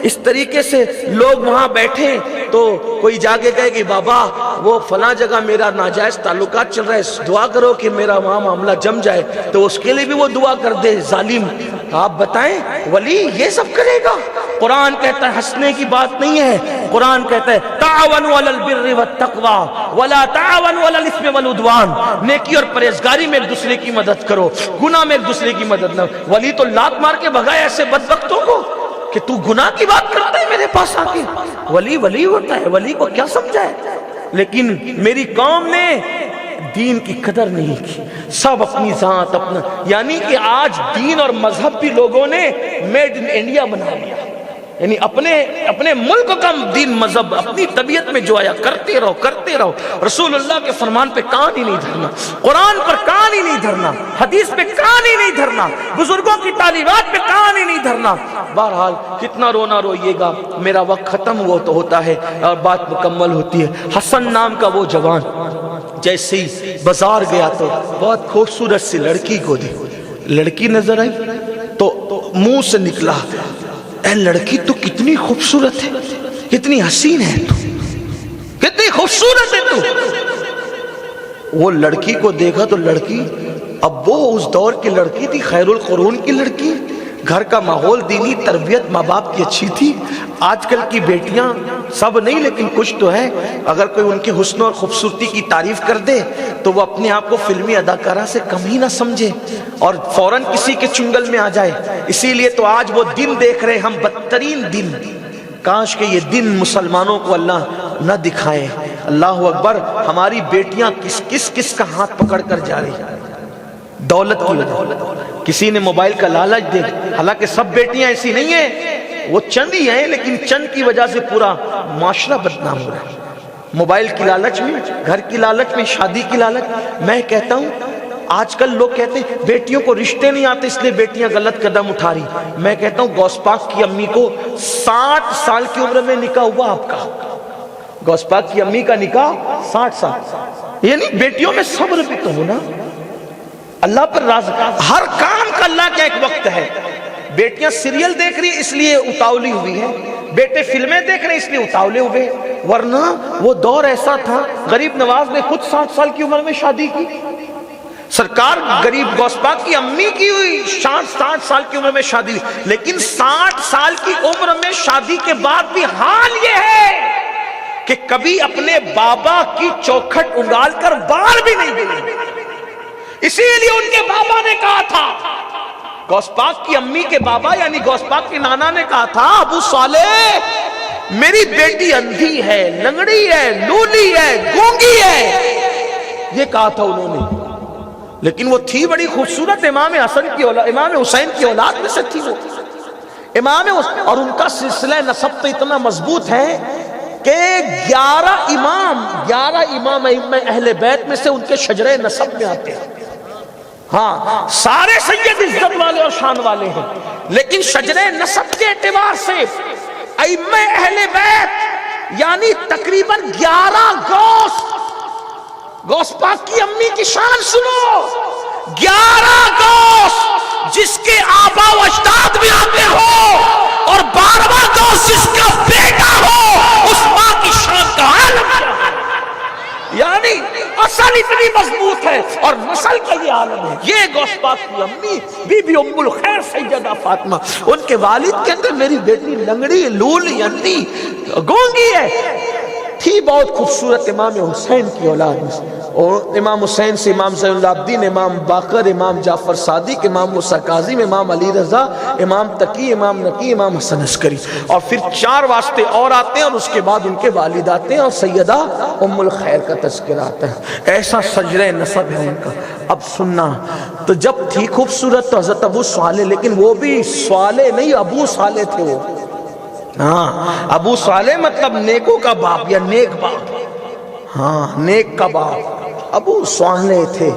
اس طریقے سے لوگ وہاں بیٹھے تو کوئی جا کے کہے کہ بابا وہ فلاں جگہ میرا ناجائز تعلقات چل رہا ہے, دعا کرو کہ میرا وہاں معاملہ جم جائے, تو اس کے لیے بھی وہ دعا کر دے. ظالم. آپ بتائیں ولی یہ سب کرے گا؟ قرآن کہتا ہے ہنسنے کی بات نہیں ہے. قرآن کہتا ہے تعاونوا علی البر والتقوی ولا تعاونوا علی الاثم والعدوان. نیکی اور پرہیزگاری میں ایک دوسرے کی مدد کرو, گناہ میں ایک دوسرے کی مدد نہ. ولی تو لات مار کے بھگائے ایسے بدبختوں کو کہ تو گناہ کی بات کرتا ہے میرے پاس آ کے. ولی ولی ہوتا ہے, ولی کو کیا سمجھا ہے. لیکن میری قوم نے دین کی قدر نہیں کی, سب اپنی ذات اپنا, یعنی کہ آج دین اور مذہب بھی لوگوں نے میڈ ان انڈیا بنا لیا. یعنی اپنے ملک کا دین مذہب اپنی طبیعت میں جو آیا کرتے رہو کرتے رہو. رسول اللہ کے فرمان پہ کان ہی نہیں دھرنا, قرآن پر کان ہی نہیں دھرنا, حدیث پہ کان ہی نہیں دھرنا, بزرگوں کی تعلیمات پہ کان ہی نہیں دھرنا. بہرحال کتنا رونا روئیے گا, میرا وقت ختم ہوا تو ہوتا ہے اور بات مکمل ہوتی ہے. حسن نام کا وہ جوان جیسے ہی بازار گیا تو بہت خوبصورت سی لڑکی کو دی. لڑکی نظر آئی تو منہ سے نکلا اے لڑکی تو کتنی خوبصورت ہے, کتنی حسین ہے تو, کتنی خوبصورت ہے تو. وہ لڑکی کو دیکھا تو لڑکی, اب وہ اس دور کی لڑکی تھی, خیر القرون کی لڑکی, گھر کا ماحول دینی تربیت ماں باپ کی اچھی تھی. آج کل کی بیٹیاں سب نہیں لیکن کچھ تو ہے. اگر کوئی ان کے حسن اور خوبصورتی کی تعریف کر دے تو وہ اپنے آپ کو فلمی اداکارہ سے کم ہی نہ سمجھے اور فوراً کسی کے چنگل میں آ جائے. اسی لیے تو آج وہ دن دیکھ رہے ہم، بدترین دن. کاش کہ یہ دن مسلمانوں کو اللہ نہ دکھائے. اللہ اکبر. ہماری بیٹیاں کس کا ہاتھ پکڑ کر جا رہی ہیں دولت کی وجہ. کسی نے موبائل کا لالچ دے، حالانکہ سب بیٹیاں ایسی نہیں ہیں، وہ چند ہی ہیں، لیکن چند کی وجہ سے پورا معاشرہ بدنام ہو رہا ہے. موبائل کی لالچ میں، گھر کی لالچ میں، شادی کی لالچ. میں کہتا ہوں آج کل لوگ کہتے ہیں بیٹیوں کو رشتے نہیں آتے اس لیے بیٹیاں غلط قدم اٹھا رہی. میں کہتا ہوں غوث پاک کی امی کو 60 سال کی عمر میں نکاح ہوا آپ کا. غوث پاک کی امی کا نکاح 60 سال. یعنی بیٹیوں میں صبر بھی تو ہونا. اللہ پر راضی. ہر کام کا اللہ کا ایک وقت ہے. بیٹیاں سیریل دیکھ رہی اس لیے اتاولی ہوئی ہے، بیٹے فلمیں دیکھ رہے اس لیے اتاولے ہوئے. ورنہ وہ دور ایسا تھا، غریب نواز نے خود 60 سال کی عمر میں شادی کی. سرکار غریب غوث پاک کی امی کی ہوئی 60 سال کی عمر میں شادی ہوئی. لیکن 60 سال کی عمر میں شادی کے بعد بھی حال یہ ہے کہ کبھی اپنے بابا کی چوکھٹ اگال کر بال بھی نہیں گرے. اسی لیے ان کے بابا نے کہا تھا، غوث پاک کی امی کے بابا یعنی غوث پاک کے نانا نے کہا تھا، ابو صالح میری بیٹی اندھی ہے، لنگڑی ہے، لولی ہے، گونگی ہے. یہ کہا تھا انہوں نے. لیکن وہ تھی بڑی خوبصورت. امام حسن کی اولاد، امام حسین کی اولاد میں سے تھی وہ. اور ان کا سلسلہ نسب تو اتنا مضبوط ہے کہ 11 امام اہل بیت میں سے ان کے شجرے نسب میں آتے ہیں. ہاں سارے سید عزت والے اور شان والے ہیں، لیکن شجرے نسب کے اعتبار سے ائمہ اہل بیت یعنی تقریباً 11 غوث پاک کی امی کی شان سنو. 11 غوث جس کے آبا و اجداد بھی آتے ہو اور 12واں غوث جس کا بیٹا ہو، اس ماں کی شان کا عالم کیا ہے. یعنی اصل اتنی مضبوط ہے اور نسل کا یہ عالم ہے. یہ غوث پاک کی امی بی بی ام الخیر سیدہ فاطمہ، ان کے والد کہتے ہیں میری بیٹی لنگڑی، لولی، اندھی، گونگی ہے. تھی بہت خوبصورت. امام حسین کی اولاد میں، اور امام حسین سے امام زین العابدین، امام باقر، امام جعفر صادق، امام موسیٰ کاظم، امام علی رضا، امام تقی، امام نقی، امام حسن عسکری. اور پھر 4 واسطے اور آتے ہیں اور اس کے بعد ان کے والد آتے ہیں اور سیدہ ام الخیر کا تذکرہ آتا ہے. ایسا شجرہ نسب ہے ان کا. اب سننا تو جب تھی خوبصورت تو حضرت ابو صالح، لیکن وہ بھی صالح نہیں، ابو صالح تھے وہ. ہاں ابو صالح مطلب نیکوں کا باپ یا نیک باپ. ہاں نیک کا باپ. ابو صالح تھے.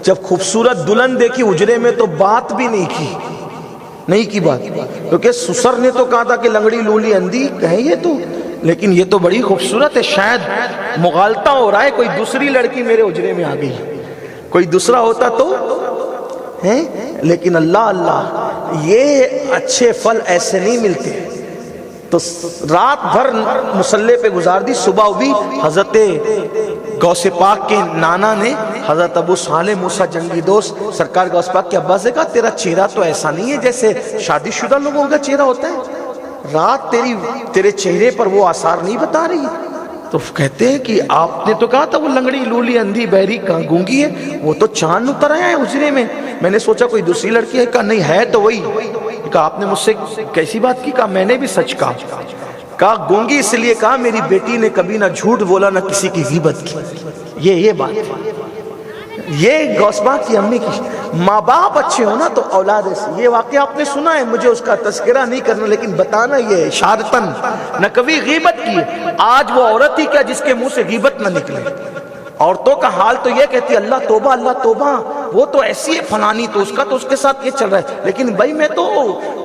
جب خوبصورت دلہن دیکھی اجرے میں تو بات بھی نہیں کی بات، کیونکہ سسر نے تو کہا تھا کہ لنگڑی، لولی، اندھی کہیں یہ تو، لیکن یہ تو بڑی خوبصورت ہے. شاید مغالطہ ہو رہا ہے، کوئی دوسری لڑکی میرے اجرے میں آ گئی، کوئی دوسرا ہوتا تو ہے. لیکن اللہ یہ اچھے پھل ایسے نہیں ملتے. تو رات بھر مصلی پہ گزار دی. صبح ہوئی، حضرت غوث پاک کے نانا نے حضرت ابو صالح موسیٰ جنگی دوست سرکار غوث پاک کے ابا سے کہا تیرا چہرہ تو ایسا نہیں ہے جیسے شادی شدہ لوگوں کا چہرہ ہوتا ہے، رات تیرے چہرے پر وہ آثار نہیں بتا رہی. تو کہتے ہیں کہ آپ نے تو کہا تھا وہ لنگڑی، لولی، اندھی، بہری، گونگی ہے، وہ تو چاند اتر آیا ہے حجرے میں. میں نے سوچا کوئی دوسری لڑکی ہے. کہا نہیں ہے تو وہی. کہا آپ نے مجھ سے کیسی بات کی؟ کہا میں نے بھی سچ کہا. کہا گونگی اس لیے کہا میری بیٹی نے کبھی نہ جھوٹ بولا نہ کسی کی غیبت کی. یہ بات یہ غوث پاک کی امی کی. ماں باپ اچھے ہونا تو اولاد ایسی. یہ واقعہ آپ نے سنا ہے، مجھے اس کا تذکرہ نہیں کرنا، لیکن بتانا یہ اشارتاً نہ کبھی غیبت کی. آج وہ عورت ہی کیا جس کے منہ سے غیبت نہ نکلے. عورتوں کا حال تو یہ کہتی اللہ توبہ، اللہ توبہ، وہ تو ایسی ہے فلانی، تو اس کا تو اس کے ساتھ یہ چل رہا ہے. لیکن بھائی میں تو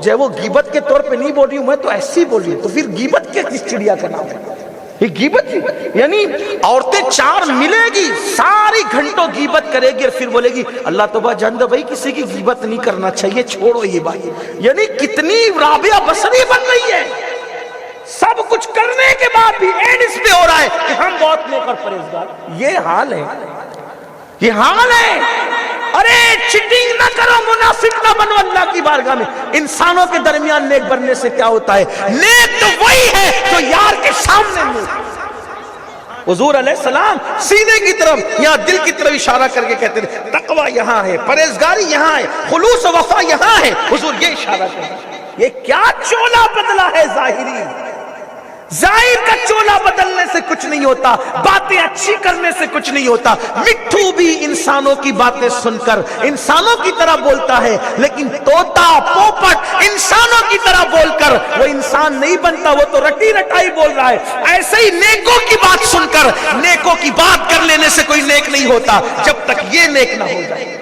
جو ہے وہ غیبت کے طور پہ نہیں بول رہی ہوں، میں تو ایسی بول رہی ہوں. تو پھر غیبت کیا کس چڑیا کا نام ہے؟ یہ غیبت یعنی عورتیں 4 ملے گی، ساری گھنٹوں غیبت کرے گی اور پھر بولے گی اللہ توبہ جان دو بھائی کسی کی غیبت نہیں کرنا چاہیے، چھوڑو یہ بات. یعنی کتنی رابعہ بصری بن رہی ہے. سب کچھ کرنے کے بعد بھی اینڈ اس پہ ہو رہا ہے کہ ہم بہت نیک اور پرہیزگار. یہ حال ہے، یہ حال ہے. ارے چیٹنگ نہ کرو، منافق نہ بنو اللہ کی کی بارگاہ میں انسانوں کے درمیان نیک بننے سے کیا ہوتا ہے؟ نیک تو وہی ہے جو یار کے سامنے نیک۔ حضور علیہ السلام سینے کی طرف، یہاں دل کی طرف اشارہ کر کے کہتے تھے تقوی یہاں ہے، پرہیزگاری یہاں ہے، خلوص و وفا یہاں ہے۔ حضور یہ اشارہ کرتے ہیں۔ یہ کیا چولا بدلا ہے ظاہری؟ ظاہر کا چولا بدلنے سے کچھ نہیں ہوتا، باتیں اچھی کرنے سے کچھ نہیں ہوتا۔ مٹھو بھی انسانوں کی باتیں سن کر انسانوں کی طرح بولتا ہے، لیکن طوطا پوپٹ انسانوں کی طرح بول کر وہ انسان نہیں بنتا، وہ تو رٹی رٹائی بول رہا ہے۔ ایسے ہی نیکوں کی بات سن کر نیکوں کی بات کر لینے سے کوئی نیک نہیں ہوتا جب تک یہ نیک نہ ہو جائے۔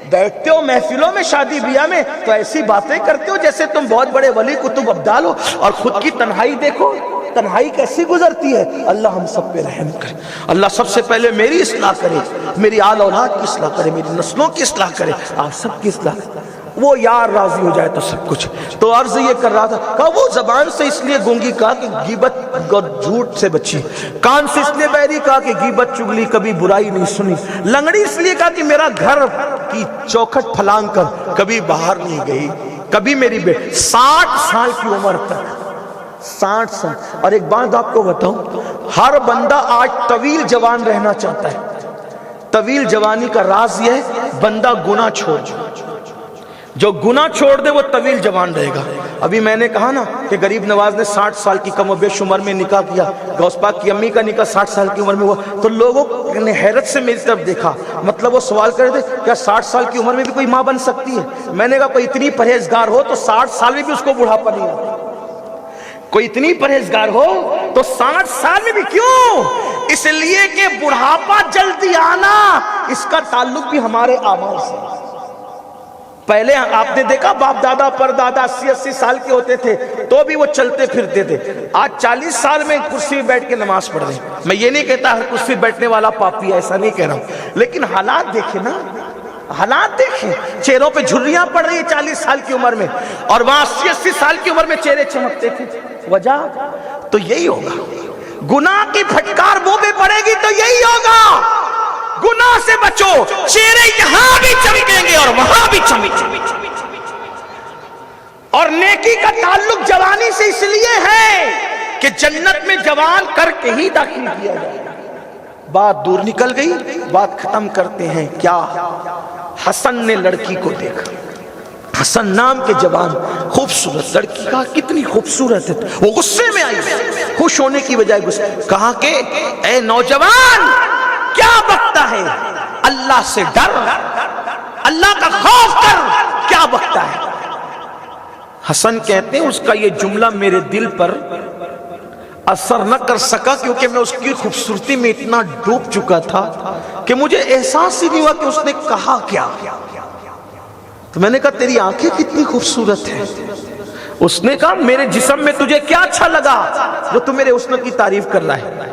بیٹھتے ہو محفلوں میں، شادی بیاہ میں، تو ایسی باتیں کرتے ہو جیسے تم بہت بڑے ولی کتب ابدال ہو، اور خود کی تنہائی دیکھو، تنہائی کیسی گزرتی ہے۔ اللہ ہم سب پہ رحم کرے، اللہ سب سے پہلے میری اصلاح کرے، میری آل اولاد کی اصلاح کرے، میری نسلوں کی اصلاح کرے، آپ سب کی اصلاح کرے۔ وہ یار راضی ہو جائے تو سب کچھ۔ تو عرض یہ کر رہا تھا، کہا وہ زبان سے اس لیے گونگی کہا کہ غیبت اور جھوٹ سے بچی، کان سے اس لیے بہری کہا کہ غیبت چگلی کبھی برائی نہیں سنی، لنگڑی اس لیے کہا کہ میرا گھر کی چوکھٹ پھلانگ کر کبھی باہر نہیں گئی، کبھی میری بیٹی 60 سال کی عمر تک، 60 سال۔ اور ایک بات آپ کو بتاؤں، ہر بندہ آج طویل جوان رہنا چاہتا ہے۔ طویل جوانی کا راز یہ ہے بندہ گناہ چھوڑ جائے، جو گناہ چھوڑ دے وہ طویل جوان رہے گا۔ ابھی میں نے کہا نا کہ غریب نواز نے 60 سال کی کم و بیش عمر میں نکاح کیا، غوث پاک کی امی کا نکاح 60 سال کی عمر میں ہوا، تو لوگوں نے حیرت سے میری طرف دیکھا، مطلب وہ سوال کر رہے تھے کیا 60 سال کی عمر میں بھی کوئی ماں بن سکتی ہے؟ میں نے کہا کوئی اتنی پرہیزگار ہو تو 60 سال میں بھی اس کو بڑھاپا نہیں آتا، کوئی اتنی پرہیزگار ہو تو 60 سال میں بھی کیوں؟ اس لیے کہ بڑھاپا جلدی آنا اس کا تعلق بھی ہمارے اعمال سے۔ پہلے آپ نے دیکھا باپ دادا پر دادا 80 سال کے ہوتے تھے تو بھی وہ چلتے پھرتے تھے، آج 40 سال میں کرسی میں بیٹھ کے نماز پڑھ رہے ہیں۔ میں یہ نہیں کہتا ہر کرسی بیٹھنے والا پاپی ہے، ایسا نہیں کہہ رہا ہوں، لیکن حالات دیکھیں نا، حالات دیکھیں، چہروں پہ جھریاں پڑ رہی ہیں 40 سال کی عمر میں، اور وہاں 80 سال کی عمر میں چہرے چمکتے تھے۔ وجہ تو یہی ہوگا، گناہ کی پھٹکار منہ پہ پڑے گی تو یہی ہوگا۔ گناہ سے بچو، چہرے یہاں بھی چمکیں گے اور وہاں بھی چمکیں گے۔ اور نیکی کا تعلق جوانی سے اس لیے ہے کہ جنت میں جوان کر کے ہی داخل کیا جائے۔ بات دور نکل گئی، بات ختم کرتے ہیں۔ کیا حسن نے لڑکی کو دیکھا، حسن نام کے جوان، خوبصورت لڑکی، کہا کتنی خوبصورت ہے، وہ غصے میں آئی، خوش ہونے کی بجائے غصے، کہا کہ اے نوجوان کیا بکتا ہے، اللہ سے ڈر، اللہ کا خوف کر، کیا بکتا ہے۔ حسن کہتے ہیں اس کا یہ جملہ میرے دل پر اثر نہ کر سکا، کیونکہ میں اس کی خوبصورتی میں اتنا ڈوب چکا تھا کہ مجھے احساس ہی نہیں ہوا کہ اس نے کہا کیا۔ تو میں نے کہا تیری آنکھیں کتنی خوبصورت ہیں۔ اس نے کہا میرے جسم میں تجھے کیا اچھا لگا جو تو میرے حسن کی تعریف کر رہا ہے؟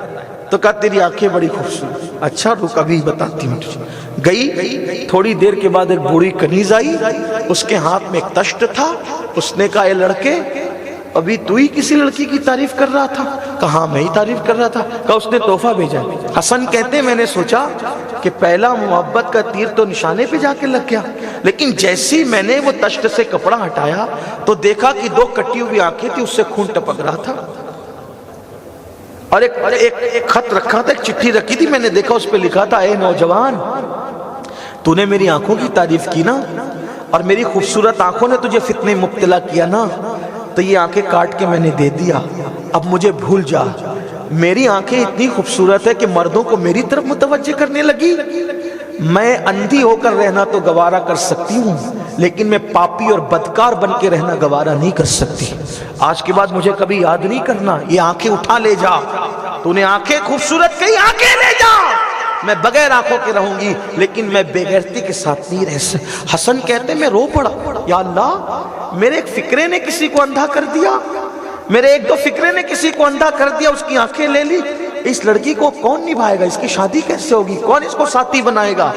تو کہا تیری آنکھیں بڑی خوبصورت۔ اچھا رک ابھی بتاتی ہوں تجھے۔ گئی، تھوڑی دیر کے بعد ایک بوڑھی کنیز آئی، اس کے ہاتھ میں ایک تشت تھا۔ اس نے کہا اے لڑکے، ابھی تو ہی کسی لڑکی کی تعریف کر رہا تھا؟ کہا میں ہی تعریف کر رہا تھا۔ کہا اس نے تحفہ بھیجا۔ حسن کہتے ہیں میں نے سوچا کہ پہلا محبت کا تیر تو نشانے پہ جا کے لگ گیا، لیکن جیسی میں نے وہ تشت سے کپڑا ہٹایا تو دیکھا کہ 2 کٹی ہوئی آنکھیں تھی، اس سے خون ٹپک رہا تھا، اور ایک خط رکھا تھا، ایک چٹھی رکھی تھی، میں نے دیکھا اس پہ لکھا تھا اے نوجوان تو نے میری آنکھوں کی تعریف کی نا، اور میری خوبصورت آنکھوں نے تجھے فتنے مبتلا کیا نا، تو یہ آنکھیں کاٹ کے میں نے دے دیا، اب مجھے بھول جا۔ میری آنکھیں اتنی خوبصورت ہے کہ مردوں کو میری طرف متوجہ کرنے لگی۔ میں اندھی ہو کر رہنا تو گوارا کر سکتی ہوں، لیکن میں پاپی اور بدکار بن کے رہنا گوارا نہیں کر سکتی۔ آج کے بعد مجھے کبھی یاد نہیں کرنا، یہ آنکھیں اٹھا لے جا، تو نے آنکھیں خوبصورت کہی، آنکھیں لے جا، میں بغیر آنکھوں کے رہوں گی، لیکن میں بے غیرتی کے ساتھ نہیں رہ سکتا۔ حسن کہتے میں رو پڑا، یا اللہ میرے ایک فکرے نے کسی کو اندھا کر دیا، میرے 1-2 فکرے نے کسی کو اندھا کر دیا، اس کی آنکھیں لے لی، اس لڑکی کو کون نبھائے گا، اس کی شادی کیسے ہوگی، کون اس کو ساتھی بنائے گا۔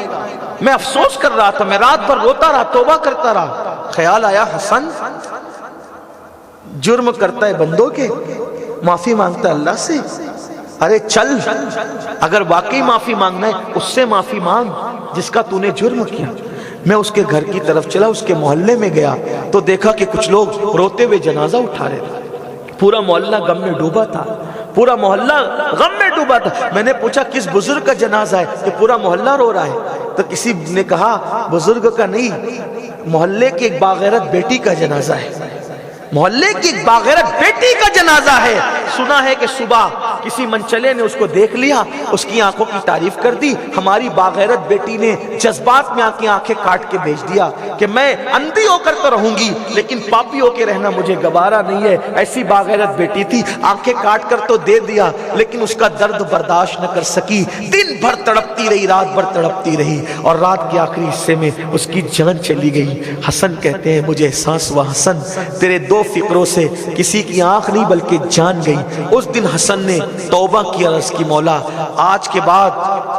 میں افسوس کر رہا تھا، میں رات بھر روتا رہا، توبہ کرتا رہا۔ خیال آیا حسن جرم کرتا ہے بندوں کے، معافی مانگتا ہے اللہ سے، ارے چل اگر واقعی معافی مانگنا ہے اس سے معافی مانگ جس کا تو نے جرم کیا۔ میں اس کے گھر کی طرف چلا، اس کے محلے میں گیا تو دیکھا کہ کچھ لوگ روتے ہوئے جنازہ اٹھا رہے تھے، پورا محلہ غم میں ڈوبا تھا، پورا محلہ غم میں ڈوبا تھا۔ میں نے پوچھا کس بزرگ کا جنازہ ہے کہ پورا محلہ رو رہا ہے؟ تو کسی نے کہا بزرگ کا نہیں، محلے کی ایک باغیرت بیٹی کا جنازہ ہے، محلے کی ایک باغیرت بیٹی کا جنازہ ہے۔ سنا ہے کہ صبح کسی منچلے نے اس کو دیکھ لیا، اس کی آنکھوں کی تعریف کر دی، ہماری باغیرت بیٹی نے جذبات میں آنکھیں کاٹ کے بھیج دیا کہ میں اندھی ہو کر تو رہوں گی لیکن پاپی ہو کے رہنا مجھے گوارا نہیں ہے۔ ایسی باغیرت بیٹی تھی، آنکھیں کاٹ کر تو دے دیا لیکن اس کا درد برداشت نہ کر سکی، دن بھر تڑپتی رہی، رات بھر تڑپتی رہی اور رات کے آخری حصے میں اس کی جان چلی گئی۔ حسن کہتے ہیں مجھے احساس ہوا حسن تیرے دو فکروں سے کسی کی آنکھ نہیں بلکہ جان گئی۔ اس دن حسن نے توبہ کی، عرض کی مولا آج کے بعد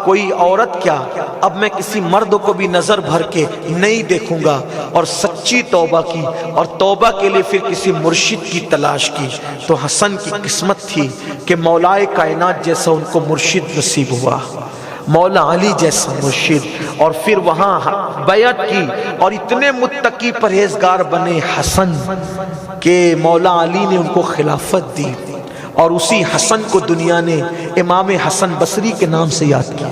کوئی عورت کیا، اب میں کسی مرد کو بھی نظر بھر کے نہیں دیکھوں گا، اور سچی توبہ کی، اور توبہ کے لیے پھر کسی مرشد کی تلاش کی۔ تو حسن کی قسمت تھی کہ مولائے کائنات جیسا ان کو مرشد نصیب ہوا، مولا علی جیسا مرشد، اور پھر وہاں بیعت کی اور اتنے متقی پرہیزگار بنے حسن کہ مولا علی نے ان کو خلافت دی، اور اسی حسن کو دنیا نے امام حسن بصری کے نام سے یاد کیا۔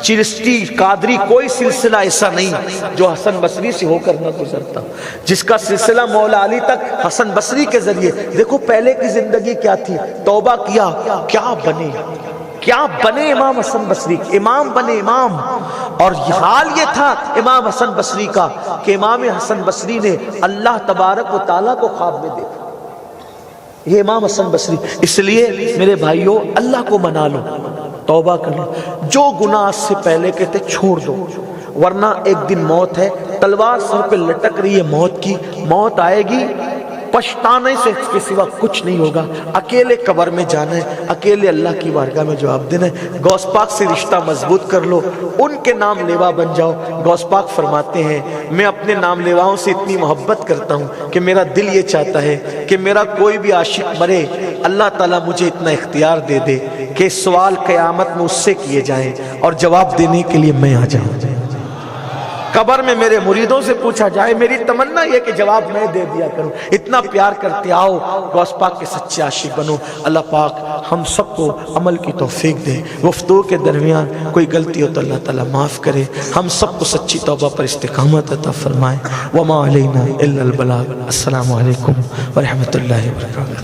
چشتی قادری کوئی سلسلہ ایسا نہیں جو حسن بصری سے ہو کر نہ گزرتا، جس کا سلسلہ مولا علی تک حسن بصری کے ذریعے۔ دیکھو پہلے کی زندگی کیا تھی، توبہ کیا، کیا بنے امام حسن بصری، امام بنے امام۔ اور حال یہ تھا امام حسن بصری کا کہ امام حسن بصری نے اللہ تبارک و تعالیٰ کو خواب میں دیکھا، یہ امام حسن بصری۔ اس لیے میرے بھائیوں اللہ کو منا لو، توبہ کر لو، جو گناہ سے پہلے کہتے چھوڑ دو، ورنہ ایک دن موت ہے، تلوار سر پہ لٹک رہی ہے موت کی، موت آئے گی، پچھتانے سے اس کے سوا کچھ نہیں ہوگا، اکیلے قبر میں جانا ہے، اکیلے اللہ کی بارگاہ میں جواب دینا ہے۔ غوث پاک سے رشتہ مضبوط کر لو، ان کے نام لیوا بن جاؤ۔ غوث پاک فرماتے ہیں میں اپنے نام لیواؤں سے اتنی محبت کرتا ہوں کہ میرا دل یہ چاہتا ہے کہ میرا کوئی بھی عاشق مرے، اللہ تعالیٰ مجھے اتنا اختیار دے دے کہ سوال قیامت میں اس سے کیے جائیں اور جواب دینے کے لیے میں آ جاؤں، قبر میں میرے مریدوں سے پوچھا جائے، میری تمنا یہ کہ جواب میں دے دیا کروں۔ اتنا پیار کرتے آؤ، غوث پاک کے سچے عاشق بنو۔ اللہ پاک ہم سب کو عمل کی توفیق دے، گفتگو کے درمیان کوئی غلطی ہو تو اللہ تعالیٰ معاف کرے، ہم سب کو سچی توبہ پر استقامت عطا فرمائے۔ وما علینا الا البلاغ۔ السلام علیکم ورحمۃ اللہ وبرکاتہ۔